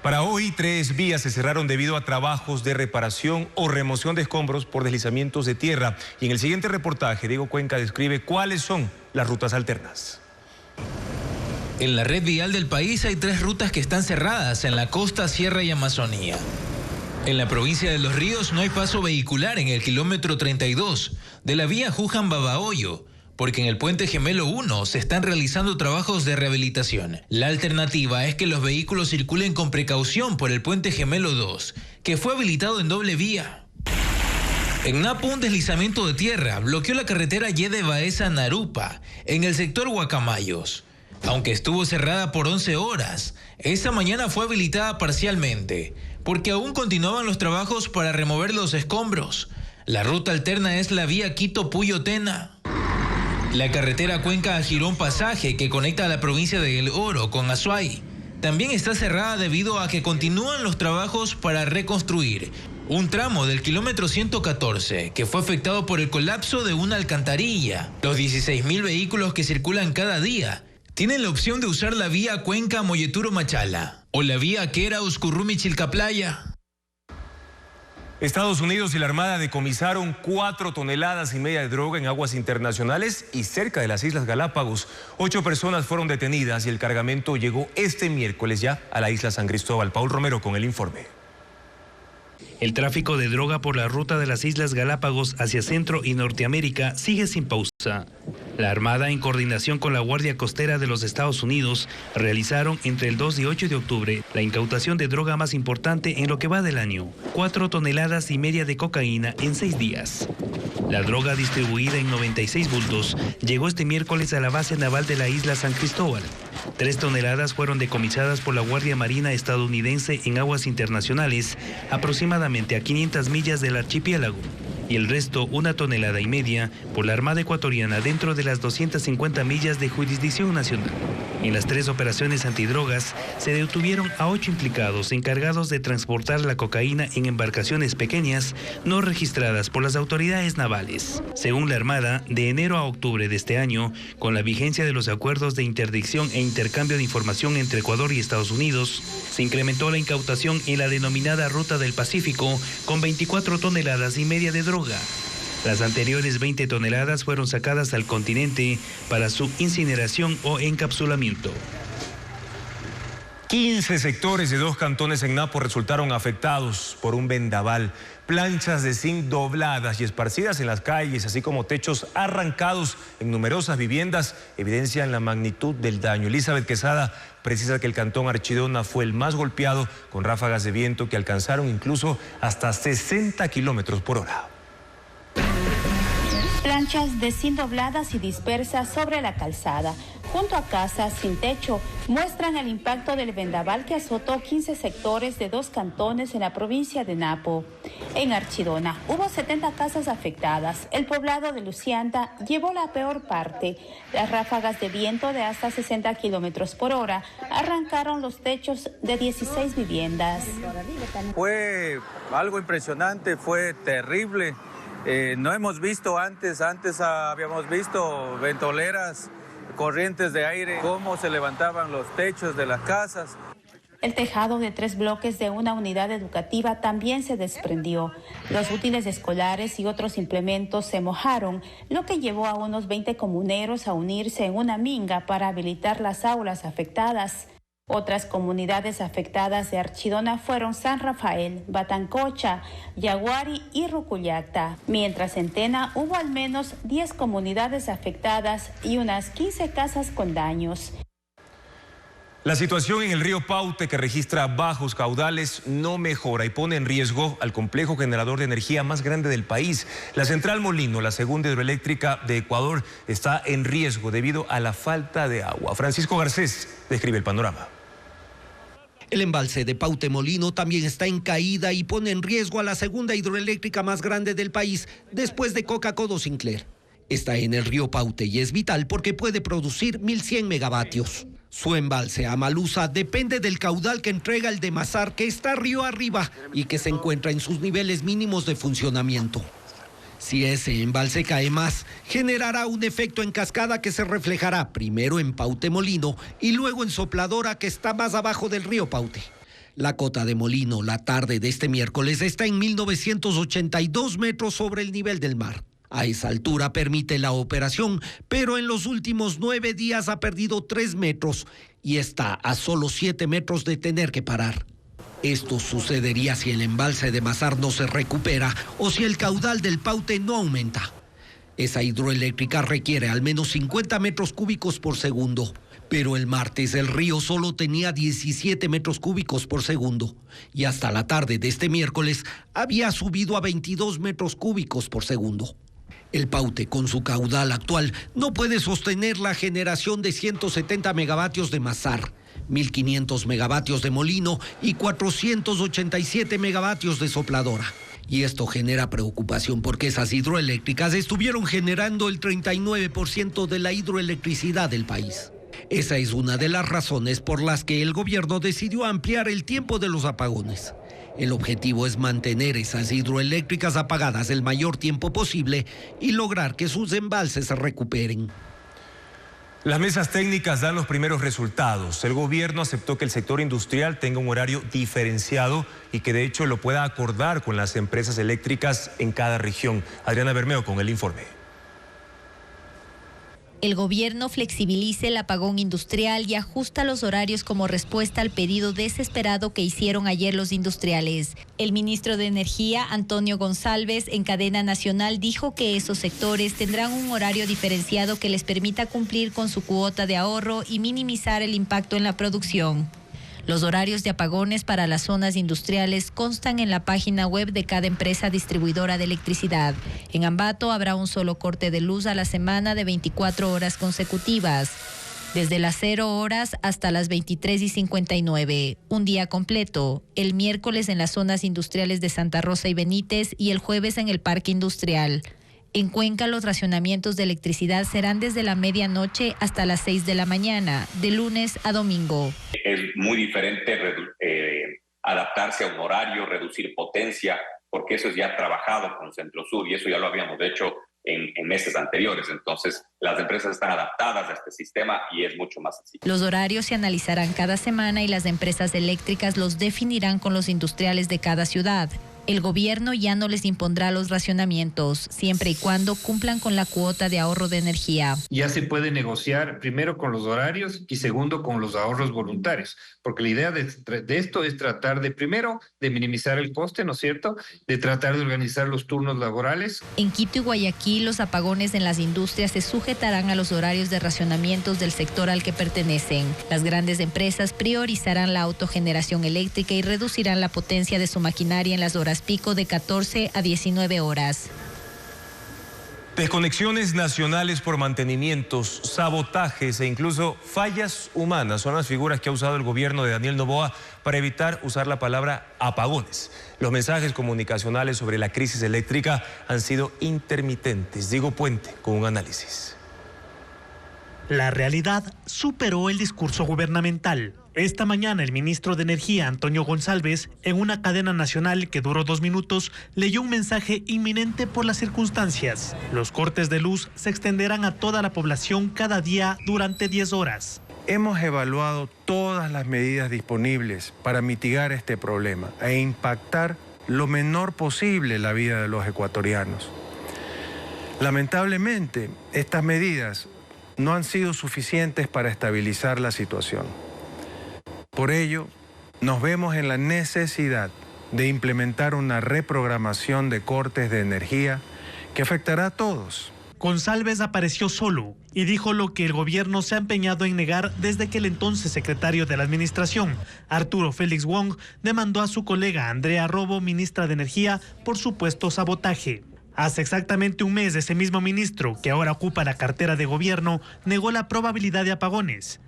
Para hoy, 3 vías se cerraron debido a trabajos de reparación o remoción de escombros por deslizamientos de tierra. Y en el siguiente reportaje, Diego Cuenca describe cuáles son las rutas alternas. En la red vial del país hay 3 rutas que están cerradas en la costa, sierra y Amazonía. En la provincia de Los Ríos no hay paso vehicular en el kilómetro 32 de la vía Juján-Babahoyo, porque en el puente Gemelo 1 se están realizando trabajos de rehabilitación. La alternativa es que los vehículos circulen con precaución por el puente Gemelo 2, que fue habilitado en doble vía. En Napo, un deslizamiento de tierra bloqueó la carretera Yede Baeza-Narupa, en el sector Guacamayos. Aunque estuvo cerrada por 11 horas, esta mañana fue habilitada parcialmente, porque aún continuaban los trabajos para remover los escombros. La ruta alterna es la vía Quito-Puyo-Tena. La carretera Cuenca a Girón Pasaje, que conecta a la provincia de El Oro con Azuay, también está cerrada debido a que continúan los trabajos para reconstruir un tramo del kilómetro 114, que fue afectado por el colapso de una alcantarilla. Los 16.000 vehículos que circulan cada día tienen la opción de usar la vía Cuenca-Moyeturo-Machala o la vía Quera-Uscurrumi-Chilcaplaya. Estados Unidos y la Armada decomisaron 4,5 toneladas de droga en aguas internacionales y cerca de las Islas Galápagos. 8 personas fueron detenidas y el cargamento llegó este miércoles ya a la isla San Cristóbal. Paul Romero con el informe. El tráfico de droga por la ruta de las Islas Galápagos hacia Centro y Norteamérica sigue sin pausa. La Armada, en coordinación con la Guardia Costera de los Estados Unidos, realizaron entre el 2 y 8 de octubre la incautación de droga más importante en lo que va del año, 4,5 toneladas de cocaína en 6 días. La droga, distribuida en 96 bultos, llegó este miércoles a la base naval de la isla San Cristóbal. 3 toneladas fueron decomisadas por la Guardia Marina estadounidense en aguas internacionales, aproximadamente a 500 millas del archipiélago, y el resto, 1,5 toneladas, por la Armada ecuatoriana dentro de las 250 millas de jurisdicción nacional. En las 3 operaciones antidrogas se detuvieron a 8 implicados encargados de transportar la cocaína en embarcaciones pequeñas no registradas por las autoridades navales. Según la Armada, de enero a octubre de este año, con la vigencia de los acuerdos de interdicción e intercambio de información entre Ecuador y Estados Unidos, se incrementó la incautación en la denominada Ruta del Pacífico con 24,5 toneladas de droga. Las anteriores 20 toneladas fueron sacadas al continente para su incineración o encapsulamiento. 15 sectores de 2 cantones en Napo resultaron afectados por un vendaval. Planchas de zinc dobladas y esparcidas en las calles, así como techos arrancados en numerosas viviendas, evidencian la magnitud del daño. Elizabeth Quesada precisa que el cantón Archidona fue el más golpeado, con ráfagas de viento que alcanzaron incluso hasta 60 kilómetros por hora. Planchas de zinc dobladas y dispersas sobre la calzada, junto a casas sin techo, muestran el impacto del vendaval que azotó 15 sectores de 2 cantones en la provincia de Napo. En Archidona hubo 70 casas afectadas. El poblado de Lucianta llevó la peor parte. Las ráfagas de viento de hasta 60 kilómetros por hora arrancaron los techos de 16 viviendas. Fue algo impresionante, fue terrible. No hemos visto antes habíamos visto ventoleras, corrientes de aire, cómo se levantaban los techos de las casas. El tejado de 3 bloques de una unidad educativa también se desprendió. Los útiles escolares y otros implementos se mojaron, lo que llevó a unos 20 comuneros a unirse en una minga para habilitar las aulas afectadas. Otras comunidades afectadas de Archidona fueron San Rafael, Batancocha, Yaguari y Rucuyacta, mientras en Tena hubo al menos 10 comunidades afectadas y unas 15 casas con daños. La situación en el río Paute, que registra bajos caudales, no mejora y pone en riesgo al complejo generador de energía más grande del país. La central Molino, la segunda hidroeléctrica de Ecuador, está en riesgo debido a la falta de agua. Francisco Garcés describe el panorama. El embalse de Paute Molino también está en caída y pone en riesgo a la segunda hidroeléctrica más grande del país, después de Coca-Codo Sinclair. Está en el río Paute y es vital porque puede producir 1.100 megavatios. Su embalse Amalusa depende del caudal que entrega el de Mazar, que está río arriba y que se encuentra en sus niveles mínimos de funcionamiento. Si ese embalse cae más, generará un efecto en cascada que se reflejará primero en Paute Molino y luego en Sopladora, que está más abajo del río Paute. La cota de Molino, la tarde de este miércoles, está en 1.982 metros sobre el nivel del mar. A esa altura permite la operación, pero en los últimos 9 días ha perdido 3 metros y está a solo 7 metros de tener que parar. Esto sucedería si el embalse de Mazar no se recupera o si el caudal del Paute no aumenta. Esa hidroeléctrica requiere al menos 50 metros cúbicos por segundo, pero el martes el río solo tenía 17 metros cúbicos por segundo y hasta la tarde de este miércoles había subido a 22 metros cúbicos por segundo. El Paute, con su caudal actual, no puede sostener la generación de 170 megavatios de Mazar, 1.500 megavatios de Molino y 487 megavatios de Sopladora. Y esto genera preocupación porque esas hidroeléctricas estuvieron generando el 39% de la hidroelectricidad del país. Esa es una de las razones por las que el gobierno decidió ampliar el tiempo de los apagones. El objetivo es mantener esas hidroeléctricas apagadas el mayor tiempo posible y lograr que sus embalses se recuperen. Las mesas técnicas dan los primeros resultados. El gobierno aceptó que el sector industrial tenga un horario diferenciado y que de hecho lo pueda acordar con las empresas eléctricas en cada región. Adriana Bermeo con el informe. El gobierno flexibiliza el apagón industrial y ajusta los horarios como respuesta al pedido desesperado que hicieron ayer los industriales. El ministro de Energía, Antonio González, en cadena nacional dijo que esos sectores tendrán un horario diferenciado que les permita cumplir con su cuota de ahorro y minimizar el impacto en la producción. Los horarios de apagones para las zonas industriales constan en la página web de cada empresa distribuidora de electricidad. En Ambato habrá un solo corte de luz a la semana de 24 horas consecutivas, desde las 0 horas hasta las 23:59. Un día completo, el miércoles en las zonas industriales de Santa Rosa y Benítez y el jueves en el Parque Industrial. En Cuenca, los racionamientos de electricidad serán desde la medianoche hasta las 6 de la mañana, de lunes a domingo. Es muy diferente adaptarse a un horario, reducir potencia, porque eso es ya trabajado con Centrosur y eso ya lo habíamos hecho en meses anteriores. Entonces, las empresas están adaptadas a este sistema y es mucho más sencillo. Los horarios se analizarán cada semana y las empresas eléctricas los definirán con los industriales de cada ciudad. El gobierno ya no les impondrá los racionamientos, siempre y cuando cumplan con la cuota de ahorro de energía. Ya se puede negociar primero con los horarios y segundo con los ahorros voluntarios, porque la idea de esto es tratar de primero de minimizar el coste, ¿no es cierto?, de tratar de organizar los turnos laborales. En Quito y Guayaquil, los apagones en las industrias se sujetarán a los horarios de racionamientos del sector al que pertenecen. Las grandes empresas priorizarán la autogeneración eléctrica y reducirán la potencia de su maquinaria en las horas pico de 14 a 19 horas. Desconexiones nacionales por mantenimientos, sabotajes e incluso fallas humanas son las figuras que ha usado el gobierno de Daniel Noboa para evitar usar la palabra apagones. Los mensajes comunicacionales sobre la crisis eléctrica han sido intermitentes. Diego Puente con un análisis. La realidad superó el discurso gubernamental. Esta mañana el ministro de Energía, Antonio Gonsalves, en una cadena nacional que duró 2 minutos, leyó un mensaje inminente por las circunstancias. Los cortes de luz se extenderán a toda la población cada día durante 10 horas. Hemos evaluado todas las medidas disponibles para mitigar este problema e impactar lo menor posible la vida de los ecuatorianos. Lamentablemente, estas medidas no han sido suficientes para estabilizar la situación. Por ello, nos vemos en la necesidad de implementar una reprogramación de cortes de energía que afectará a todos. Gonsalves apareció solo y dijo lo que el gobierno se ha empeñado en negar desde que el entonces secretario de la administración, Arturo Félix Wong, demandó a su colega Andrea Robo, ministra de Energía, por supuesto sabotaje. Hace exactamente un mes, ese mismo ministro, que ahora ocupa la cartera de gobierno, negó la probabilidad de apagones.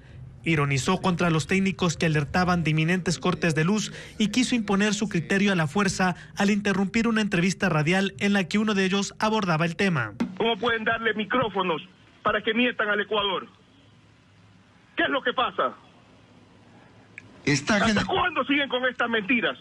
Ironizó contra los técnicos que alertaban de inminentes cortes de luz y quiso imponer su criterio a la fuerza al interrumpir una entrevista radial en la que uno de ellos abordaba el tema. ¿Cómo pueden darle micrófonos para que mientan al Ecuador? ¿Qué es lo que pasa? ¿Hasta cuándo siguen con estas mentiras?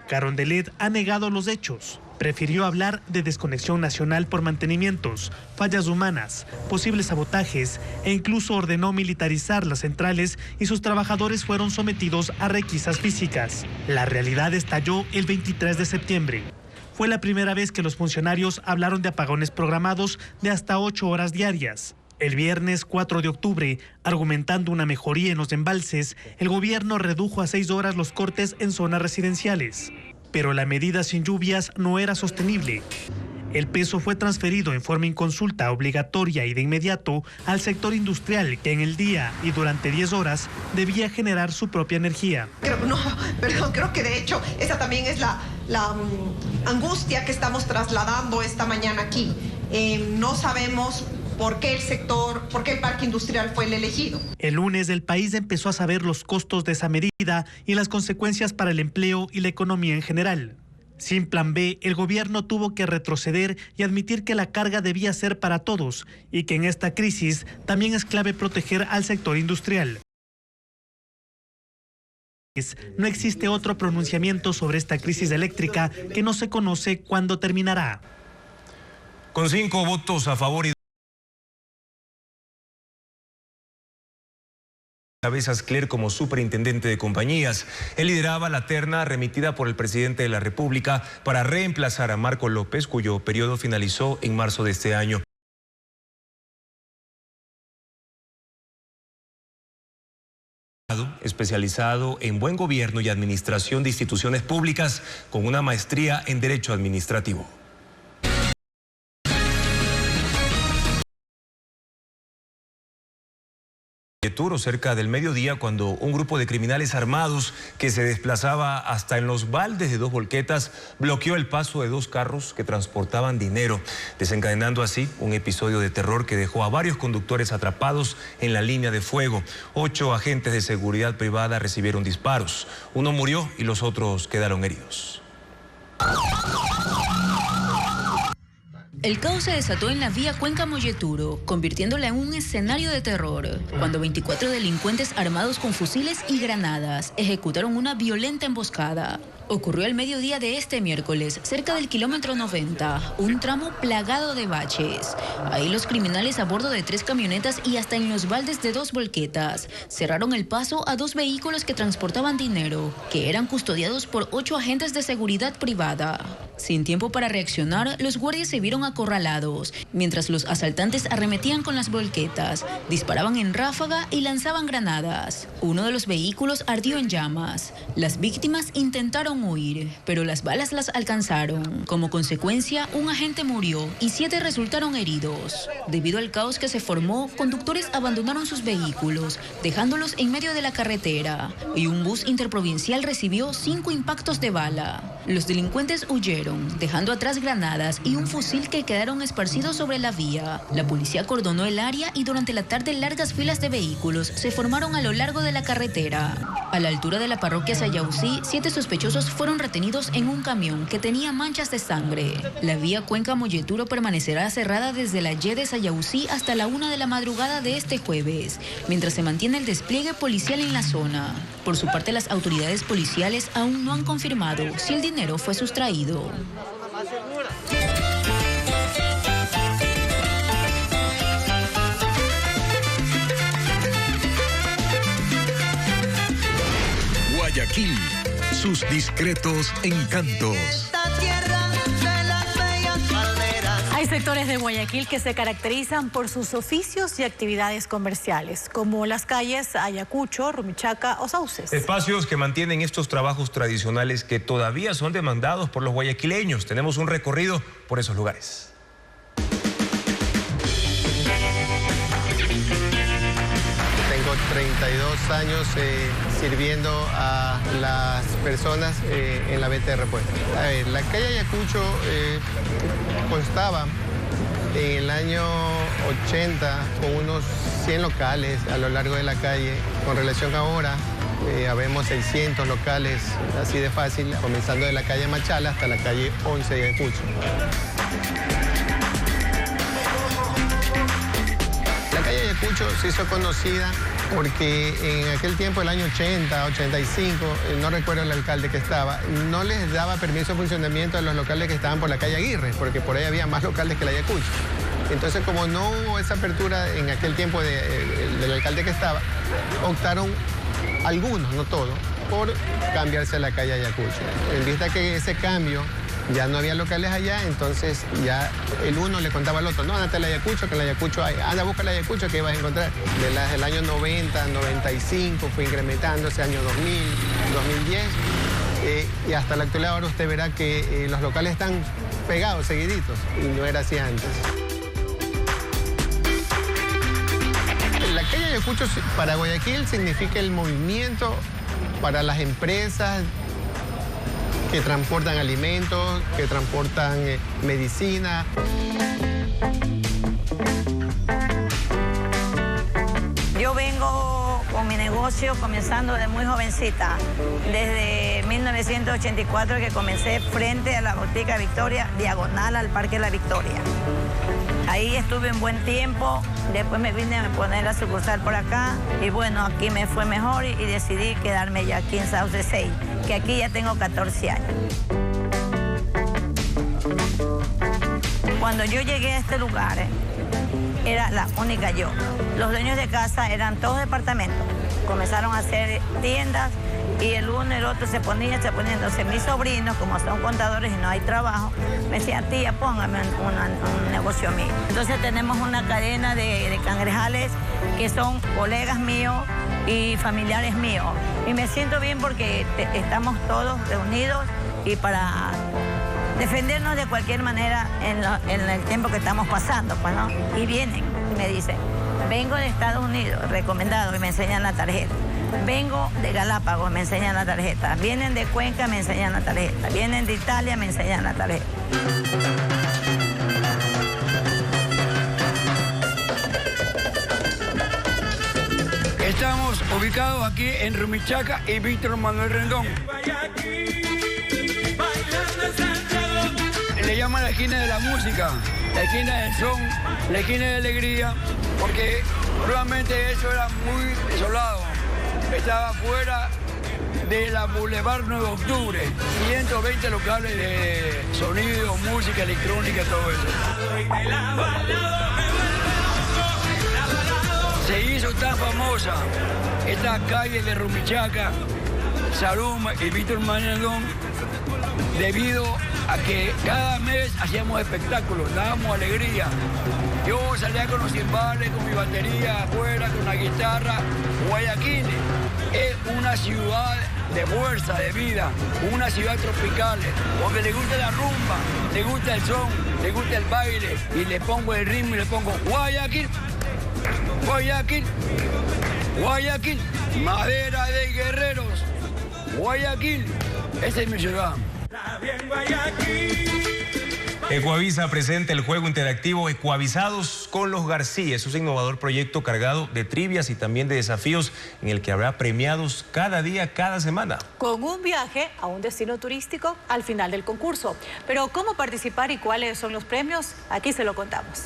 Carondelet ha negado los hechos. Prefirió hablar de desconexión nacional por mantenimientos, fallas humanas, posibles sabotajes e incluso ordenó militarizar las centrales y sus trabajadores fueron sometidos a requisas físicas. La realidad estalló el 23 de septiembre. Fue la primera vez que los funcionarios hablaron de apagones programados de hasta 8 horas diarias. El viernes 4 de octubre, argumentando una mejoría en los embalses, el gobierno redujo a 6 horas los cortes en zonas residenciales. Pero la medida sin lluvias no era sostenible. El peso fue transferido en forma inconsulta, obligatoria y de inmediato al sector industrial que en el día y durante 10 horas debía generar su propia energía. Creo que de hecho esa también es la angustia que estamos trasladando esta mañana aquí. No sabemos por qué el parque industrial fue el elegido. El lunes el país empezó a saber los costos de esa medida y las consecuencias para el empleo y la economía en general. Sin plan B, el gobierno tuvo que retroceder y admitir que la carga debía ser para todos y que en esta crisis también es clave proteger al sector industrial. No existe otro pronunciamiento sobre esta crisis eléctrica que no se conoce cuándo terminará. Con 5 votos a favor y Cabezas Cler como superintendente de compañías. Él lideraba la terna remitida por el presidente de la República para reemplazar a Marco López, cuyo periodo finalizó en marzo de este año. Especializado en buen gobierno y administración de instituciones públicas con una maestría en Derecho Administrativo. Cerca del mediodía, cuando un grupo de criminales armados que se desplazaba hasta en los baldes de 2 volquetas bloqueó el paso de 2 carros que transportaban dinero, desencadenando así un episodio de terror que dejó a varios conductores atrapados en la línea de fuego. 8 agentes de seguridad privada recibieron disparos. Uno murió y los otros quedaron heridos. El caos se desató en la vía Cuenca-Molleturo, convirtiéndola en un escenario de terror, cuando 24 delincuentes armados con fusiles y granadas ejecutaron una violenta emboscada. Ocurrió al mediodía de este miércoles, cerca del kilómetro 90, un tramo plagado de baches. Ahí los criminales a bordo de 3 camionetas y hasta en los baldes de 2 volquetas cerraron el paso a 2 vehículos que transportaban dinero, que eran custodiados por 8 agentes de seguridad privada. Sin tiempo para reaccionar, los guardias se vieron acorralados, mientras los asaltantes arremetían con las volquetas, disparaban en ráfaga y lanzaban granadas. Uno de los vehículos ardió en llamas. Las víctimas intentaron huir, pero las balas las alcanzaron. Como consecuencia, un agente murió y 7 resultaron heridos. Debido al caos que se formó, conductores abandonaron sus vehículos, dejándolos en medio de la carretera, y un bus interprovincial recibió 5 impactos de bala. Los delincuentes huyeron, dejando atrás granadas y un fusil que quedaron esparcidos sobre la vía. La policía acordonó el área y durante la tarde largas filas de vehículos se formaron a lo largo de la carretera. A la altura de la parroquia Sayausí, 7 sospechosos fueron retenidos en un camión que tenía manchas de sangre. La vía Cuenca-Molleturo permanecerá cerrada desde la Y de Sayausí hasta la 1 de la madrugada de este jueves, mientras se mantiene el despliegue policial en la zona. Por su parte, las autoridades policiales aún no han confirmado si el dinero fue sustraído. Guayaquil, sus discretos encantos. Hay sectores de Guayaquil que se caracterizan por sus oficios y actividades comerciales, como las calles Ayacucho, Rumichaca o Sauces. Espacios que mantienen estos trabajos tradicionales que todavía son demandados por los guayaquileños. Tenemos un recorrido por esos lugares. Tengo 32 años sirviendo a las personas en la venta de repuestos. A ver, la calle Ayacucho constaba en el año 80 con unos 100 locales a lo largo de la calle. Con relación a ahora, habemos 600 locales, así de fácil, comenzando de la calle Machala hasta la calle 11 de Ayacucho. La calle Ayacucho se hizo conocida porque en aquel tiempo, el año 80, 85, no recuerdo el alcalde que estaba, no les daba permiso de funcionamiento a los locales que estaban por la calle Aguirre, porque por ahí había más locales que la Ayacucho. Entonces, como no hubo esa apertura en aquel tiempo del alcalde que estaba, optaron algunos, no todos, por cambiarse a la calle Ayacucho. En vista que ese cambio ya no había locales allá, entonces ya el uno le contaba al otro, no, andate a la Ayacucho, que en la Ayacucho hay, anda, busca la Ayacucho, que vas a encontrar. Desde el año 90, 95, fue incrementándose, año 2000, 2010, y hasta la actualidad ahora usted verá que los locales están pegados, seguiditos, y no era así antes. La calle Ayacucho para Guayaquil significa el movimiento para las empresas que transportan alimentos, que transportan medicina. Yo vengo con mi negocio comenzando de muy jovencita, desde 1984 que comencé frente a la Botica Victoria, diagonal al Parque La Victoria. Ahí estuve un buen tiempo, después me vine a poner la sucursal por acá y bueno, aquí me fue mejor y decidí quedarme ya aquí en Sauces 6, que aquí ya tengo 14 años. Cuando yo llegué a este lugar, era la única yo. Los dueños de casa eran todos departamentos. Comenzaron a hacer tiendas y el uno y el otro se ponían. Entonces mis sobrinos, como son contadores y no hay trabajo, me decían, tía, póngame un negocio mío. Entonces tenemos una cadena de cangrejales que son colegas míos y familiares míos. Y me siento bien porque estamos todos reunidos y para defendernos de cualquier manera en el tiempo que estamos pasando, pues, ¿no? Y vienen y me dicen, vengo de Estados Unidos, recomendado, y me enseñan la tarjeta. Vengo de Galápagos, me enseñan la tarjeta. Vienen de Cuenca, me enseñan la tarjeta. Vienen de Italia, me enseñan la tarjeta. Estamos ubicados aquí en Rumichaca y Víctor Manuel Rendón. Le llaman la esquina de la música. la esquina del Son, la esquina de Alegría, porque realmente eso era muy desolado. Estaba fuera de la Boulevard 9 de Octubre, 120 locales de sonido, música electrónica, todo eso. Se hizo tan famosa esta calle de Rumichaca, Saruma y Víctor Mañandón debido a que cada mes hacíamos espectáculos, dábamos alegría. Yo salía con los timbales, con mi batería afuera, con la guitarra. Guayaquil es una ciudad de fuerza, de vida, una ciudad tropical, donde le gusta la rumba, le gusta el son, le gusta el baile, y le pongo el ritmo y le pongo Guayaquil, Guayaquil, Guayaquil, madera de guerreros, Guayaquil, esa es mi ciudad. Ecuavisa presenta el juego interactivo Ecuavisados con los García. Es un innovador proyecto cargado de trivias y también de desafíos en el que habrá premiados cada día, cada semana. Con un viaje a un destino turístico al final del concurso. Pero ¿cómo participar y cuáles son los premios? Aquí se lo contamos.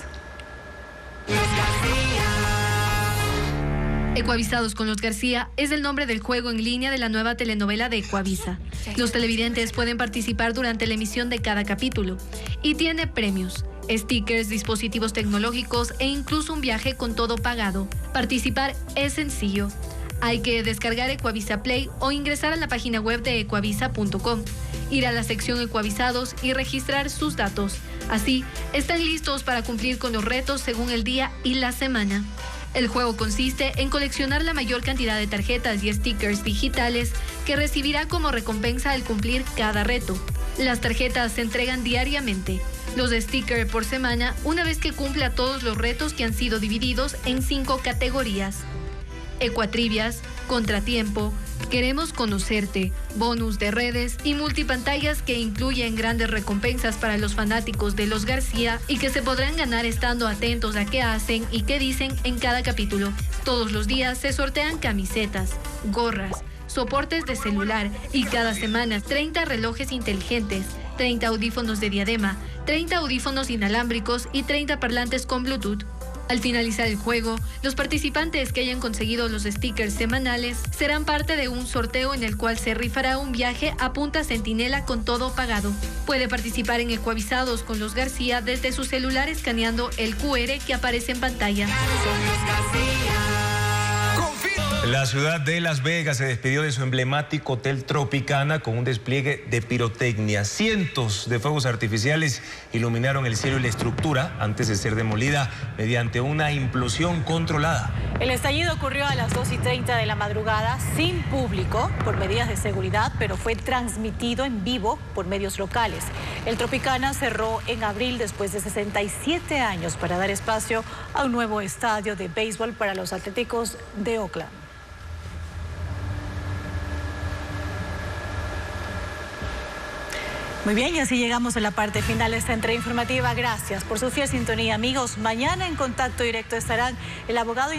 Ecuavisados con los García es el nombre del juego en línea de la nueva telenovela de Ecuavisa. Los televidentes pueden participar durante la emisión de cada capítulo y tiene premios, stickers, dispositivos tecnológicos e incluso un viaje con todo pagado. Participar es sencillo. Hay que descargar Ecuavisa Play o ingresar a la página web de ecuavisa.com, ir a la sección Ecuavisados y registrar sus datos. Así, están listos para cumplir con los retos según el día y la semana. El juego consiste en coleccionar la mayor cantidad de tarjetas y stickers digitales que recibirá como recompensa al cumplir cada reto. Las tarjetas se entregan diariamente, los stickers por semana, una vez que cumpla todos los retos que han sido divididos en 5 categorías: Ecuatrivias, Contratiempo, Queremos Conocerte, bonus de redes y multipantallas, que incluyen grandes recompensas para los fanáticos de los García y que se podrán ganar estando atentos a qué hacen y qué dicen en cada capítulo. Todos los días se sortean camisetas, gorras, soportes de celular y cada semana 30 relojes inteligentes, 30 audífonos de diadema, 30 audífonos inalámbricos y 30 parlantes con Bluetooth. Al finalizar el juego, los participantes que hayan conseguido los stickers semanales serán parte de un sorteo en el cual se rifará un viaje a Punta Centinela con todo pagado. Puede participar en Ecuavisados con los García desde su celular escaneando el QR que aparece en pantalla. La ciudad de Las Vegas se despidió de su emblemático Hotel Tropicana con un despliegue de pirotecnia. Cientos de fuegos artificiales iluminaron el cielo y la estructura antes de ser demolida mediante una implosión controlada. El estallido ocurrió a las 2:30 de la madrugada sin público por medidas de seguridad, pero fue transmitido en vivo por medios locales. El Tropicana cerró en abril después de 67 años para dar espacio a un nuevo estadio de béisbol para los Atléticos de Oakland. Muy bien, y así llegamos a la parte final de esta entrega informativa. Gracias por su fiel sintonía, amigos. Mañana en contacto directo estarán el abogado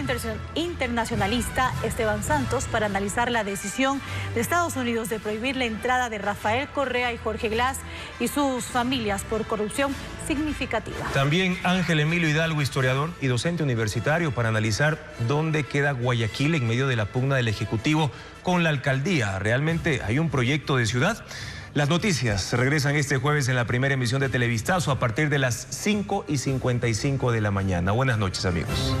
internacionalista Esteban Santos para analizar la decisión de Estados Unidos de prohibir la entrada de Rafael Correa y Jorge Glass y sus familias por corrupción significativa. También Ángel Emilio Hidalgo, historiador y docente universitario, para analizar dónde queda Guayaquil en medio de la pugna del Ejecutivo con la alcaldía. ¿Realmente hay un proyecto de ciudad? Las noticias regresan este jueves en la primera emisión de Televistazo a partir de las 5:55 de la mañana. Buenas noches, amigos.